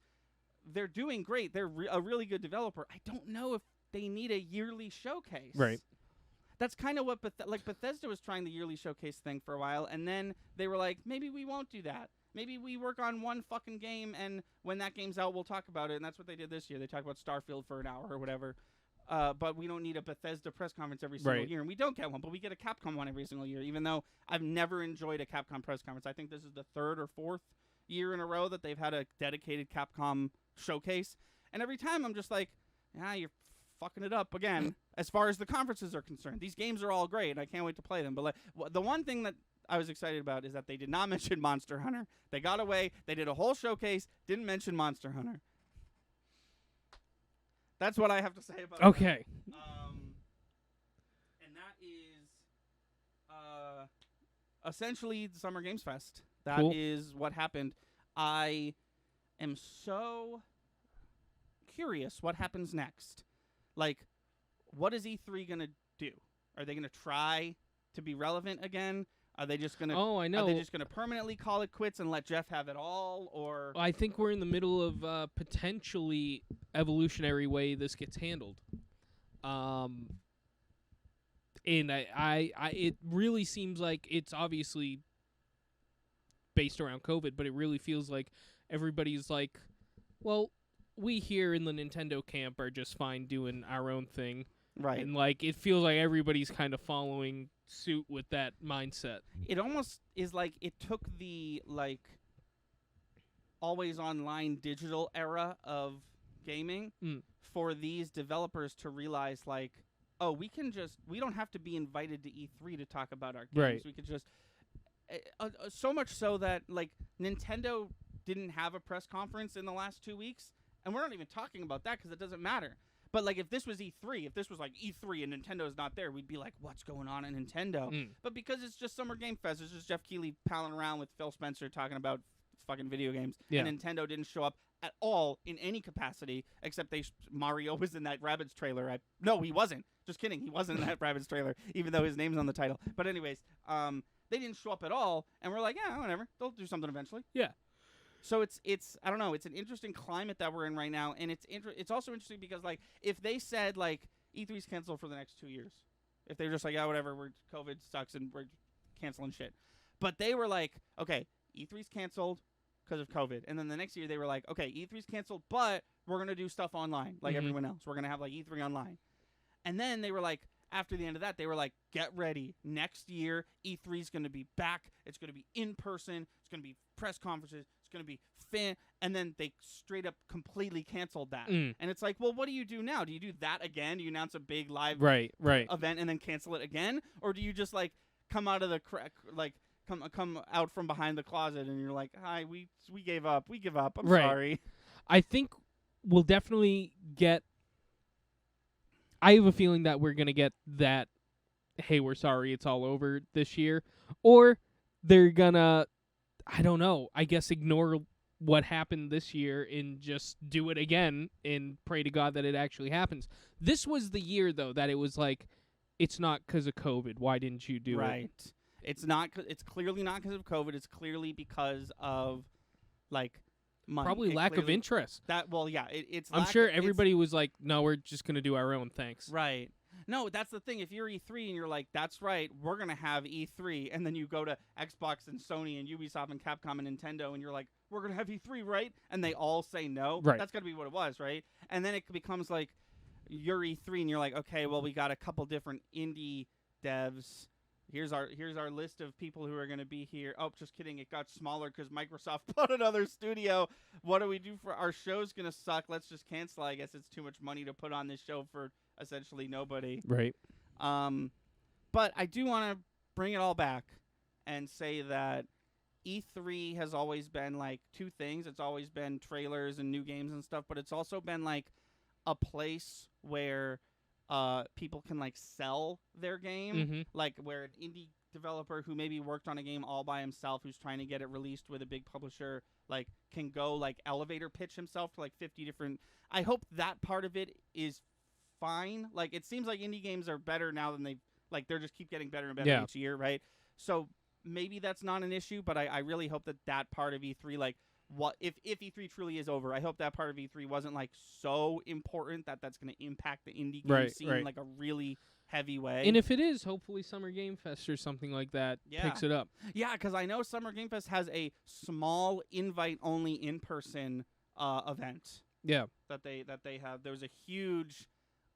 They're doing great. They're a really good developer. I don't know if they need a yearly showcase. Right. That's kind of what Bethesda was trying the yearly showcase thing for a while, and then they were like, maybe we won't do that. Maybe we work on one fucking game, and when that game's out, we'll talk about it. And that's what they did this year. They talked about Starfield for an hour or whatever. But we don't need a Bethesda press conference every single year, and we don't get one, but we get a Capcom one every single year, even though I've never enjoyed a Capcom press conference. I think this is the 3rd or 4th year in a row that they've had a dedicated Capcom showcase, and every time I'm just like, you're fucking it up again as far as the conferences are concerned. These games are all great, and I can't wait to play them, but like, the one thing that I was excited about is that they did not mention Monster Hunter. They got away. They did a whole showcase, didn't mention Monster Hunter. That's what I have to say about that. Okay. And that is essentially the Summer Games Fest. That is what happened. I am so curious what happens next. Like, what is E3 going to do? Are they going to try to be relevant again? Are they just going to I know. Are they just going to permanently call it quits and let Jeff have it all, or I think we're in the middle of potentially evolutionary way this gets handled. And I it really seems like it's obviously based around COVID, but it really feels like everybody's like, well, we here in the Nintendo camp are just fine doing our own thing. right? And like it feels like everybody's kind of following suit with that mindset. It almost is like it took the like always online digital era of gaming for these developers to realize like, oh, we don't have to be invited to E3 to talk about our games. Right. We could just so much so that like Nintendo didn't have a press conference in the last 2 weeks, and we're not even talking about that because it doesn't matter. But like if this was E3, if this was like E3 and Nintendo's not there, we'd be like, what's going on at Nintendo? But because it's just Summer Game Fest, it's just Jeff Keighley palling around with Phil Spencer talking about fucking video games, and Nintendo didn't show up at all in any capacity except Mario was in that Rabbids trailer. No, he wasn't. Just kidding. He wasn't in that Rabbids trailer, even though his name's on the title. But anyways, they didn't show up at all, and we're like, yeah, whatever. They'll do something eventually. Yeah. So it's I don't know. It's an interesting climate that we're in right now, and it's also interesting because like if they said like E3's canceled for the next 2 years, if they're just like, yeah, whatever, COVID sucks and we're canceling shit, but they were like, okay, E3's canceled, because of COVID. And then the next year they were like, okay, E3's canceled, but we're going to do stuff online like everyone else. We're going to have like E3 online. And then they were like, after the end of that, they were like, get ready. Next year, E3 is going to be back. It's going to be in person. It's going to be press conferences. It's going to be fan. And then they straight up completely canceled that. And it's like, well, what do you do now? Do you do that again? Do you announce a big live event and then cancel it again? Or do you just like come out of the come out from behind the closet and you're like, hi, we gave up. We give up. I'm sorry. I think we'll definitely get. I have a feeling that we're going to get that, hey, we're sorry, it's all over this year. Or they're going to, I don't know, I guess ignore what happened this year and just do it again and pray to God that it actually happens. This was the year, though, that it was like, it's not because of COVID. Why didn't you do it? Right. It's not. It's clearly not because of COVID. It's clearly because of, like, money. Probably lack of interest. It's. I'm sure everybody was like, "No, we're just gonna do our own." Thanks. Right. No, that's the thing. If you're E3 and you're like, "That's right, we're gonna have E3," and then you go to Xbox and Sony and Ubisoft and Capcom and Nintendo, and you're like, "We're gonna have E3, right?" And they all say no. Right. That's gotta be what it was, right? And then it becomes like, you're E3 and you're like, "Okay, well, we got a couple different indie devs." Here's our list of people who are going to be here. Oh, just kidding. It got smaller because Microsoft bought another studio. What do we do for our show's going to suck? Let's just cancel. I guess it's too much money to put on this show for essentially nobody. Right. But I do want to bring it all back and say that E3 has always been like two things. It's always been trailers and new games and stuff, but it's also been like a place where people can like sell their game, like where an indie developer who maybe worked on a game all by himself, who's trying to get it released with a big publisher, like can go like elevator pitch himself to like 50 different. I hope that part of it is fine. Like it seems like indie games are better now than they're just keep getting better and better each year, right? So maybe that's not an issue, but I really hope that part of E3, like, what if E3 truly is over, I hope that part of E3 wasn't like so important that that's going to impact the indie game scene in like a really heavy way. And if it is, hopefully Summer Game Fest or something like that picks it up. Yeah, because I know Summer Game Fest has a small invite-only in-person event. Yeah, that they have. There was a huge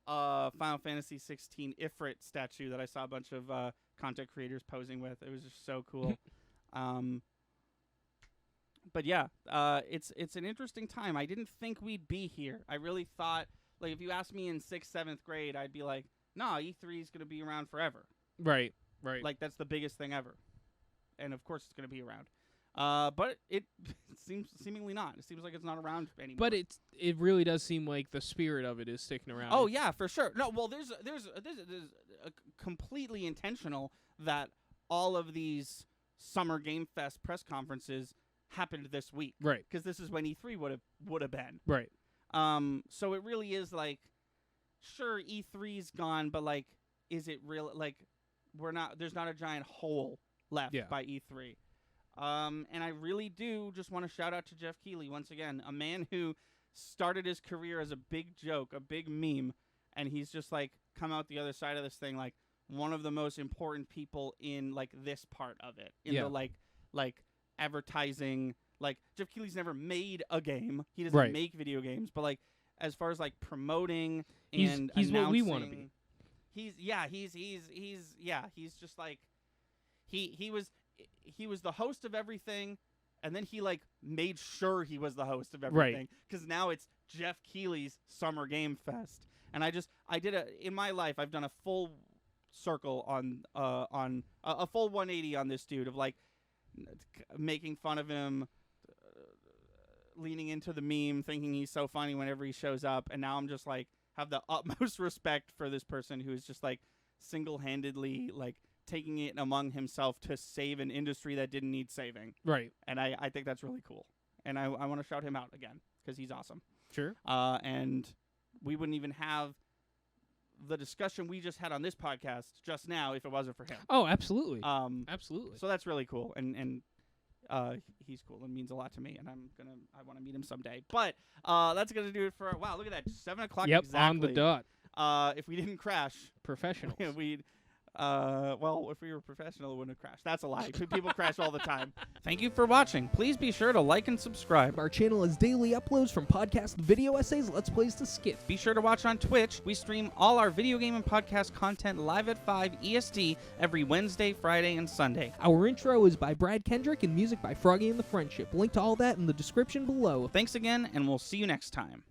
Final Fantasy 16 Ifrit statue that I saw a bunch of content creators posing with. It was just so cool. But yeah, it's an interesting time. I didn't think we'd be here. I really thought, like, if you asked me in 6th, 7th grade, I'd be like, nah, E3 is going to be around forever. Right. Like, that's the biggest thing ever. And, of course, it's going to be around. But it seems seemingly not. It seems like it's not around anymore. But it really does seem like the spirit of it is sticking around. Oh, yeah, for sure. No, well, there's a completely intentional that all of these Summer Game Fest press conferences happened this week, right? Because this is when E3 would have been, right? So it really is like, sure, E3's gone, but like, is it real? Like, there's not a giant hole left by E3. And I really do just want to shout out to Jeff Keighley once again, a man who started his career as a big joke, a big meme, and he's just like come out the other side of this thing like one of the most important people in like this part of it, in the like advertising. Like, Jeff Keighley's never made a game. He doesn't make video games, but like as far as like promoting and he's announcing, what we want to be. He's just like he was the host of everything, and then he like made sure he was the host of everything, because now it's Jeff Keighley's Summer Game Fest. And in my life I've done a full circle on a full 180 on this dude, of like making fun of him, leaning into the meme, thinking he's so funny whenever he shows up, and now I'm just like have the utmost respect for this person who is just like single-handedly like taking it among himself to save an industry that didn't need saving. Right. And I think that's really cool. And I want to shout him out again because he's awesome. Sure. And we wouldn't even have the discussion we just had on this podcast just now if it wasn't for him. Oh, absolutely. Absolutely. So that's really cool. And he's cool and means a lot to me, and I want to meet him someday. But that's gonna do it for look at that, 7 o'clock. Yep, exactly. on the dot. If we didn't crash, Professionals. we'd Well, if we were professional, it wouldn't have crashed. That's a lie. People crash all the time. Thank you for watching. Please be sure to like and subscribe. Our channel has daily uploads from podcast video essays, let's plays to skits. Be sure to watch on Twitch. We stream all our video game and podcast content live at 5 EST every Wednesday, Friday, and Sunday. Our intro is by Brad Kendrick and music by Froggy and the Friendship. Link to all that in the description below. Thanks again, and we'll see you next time.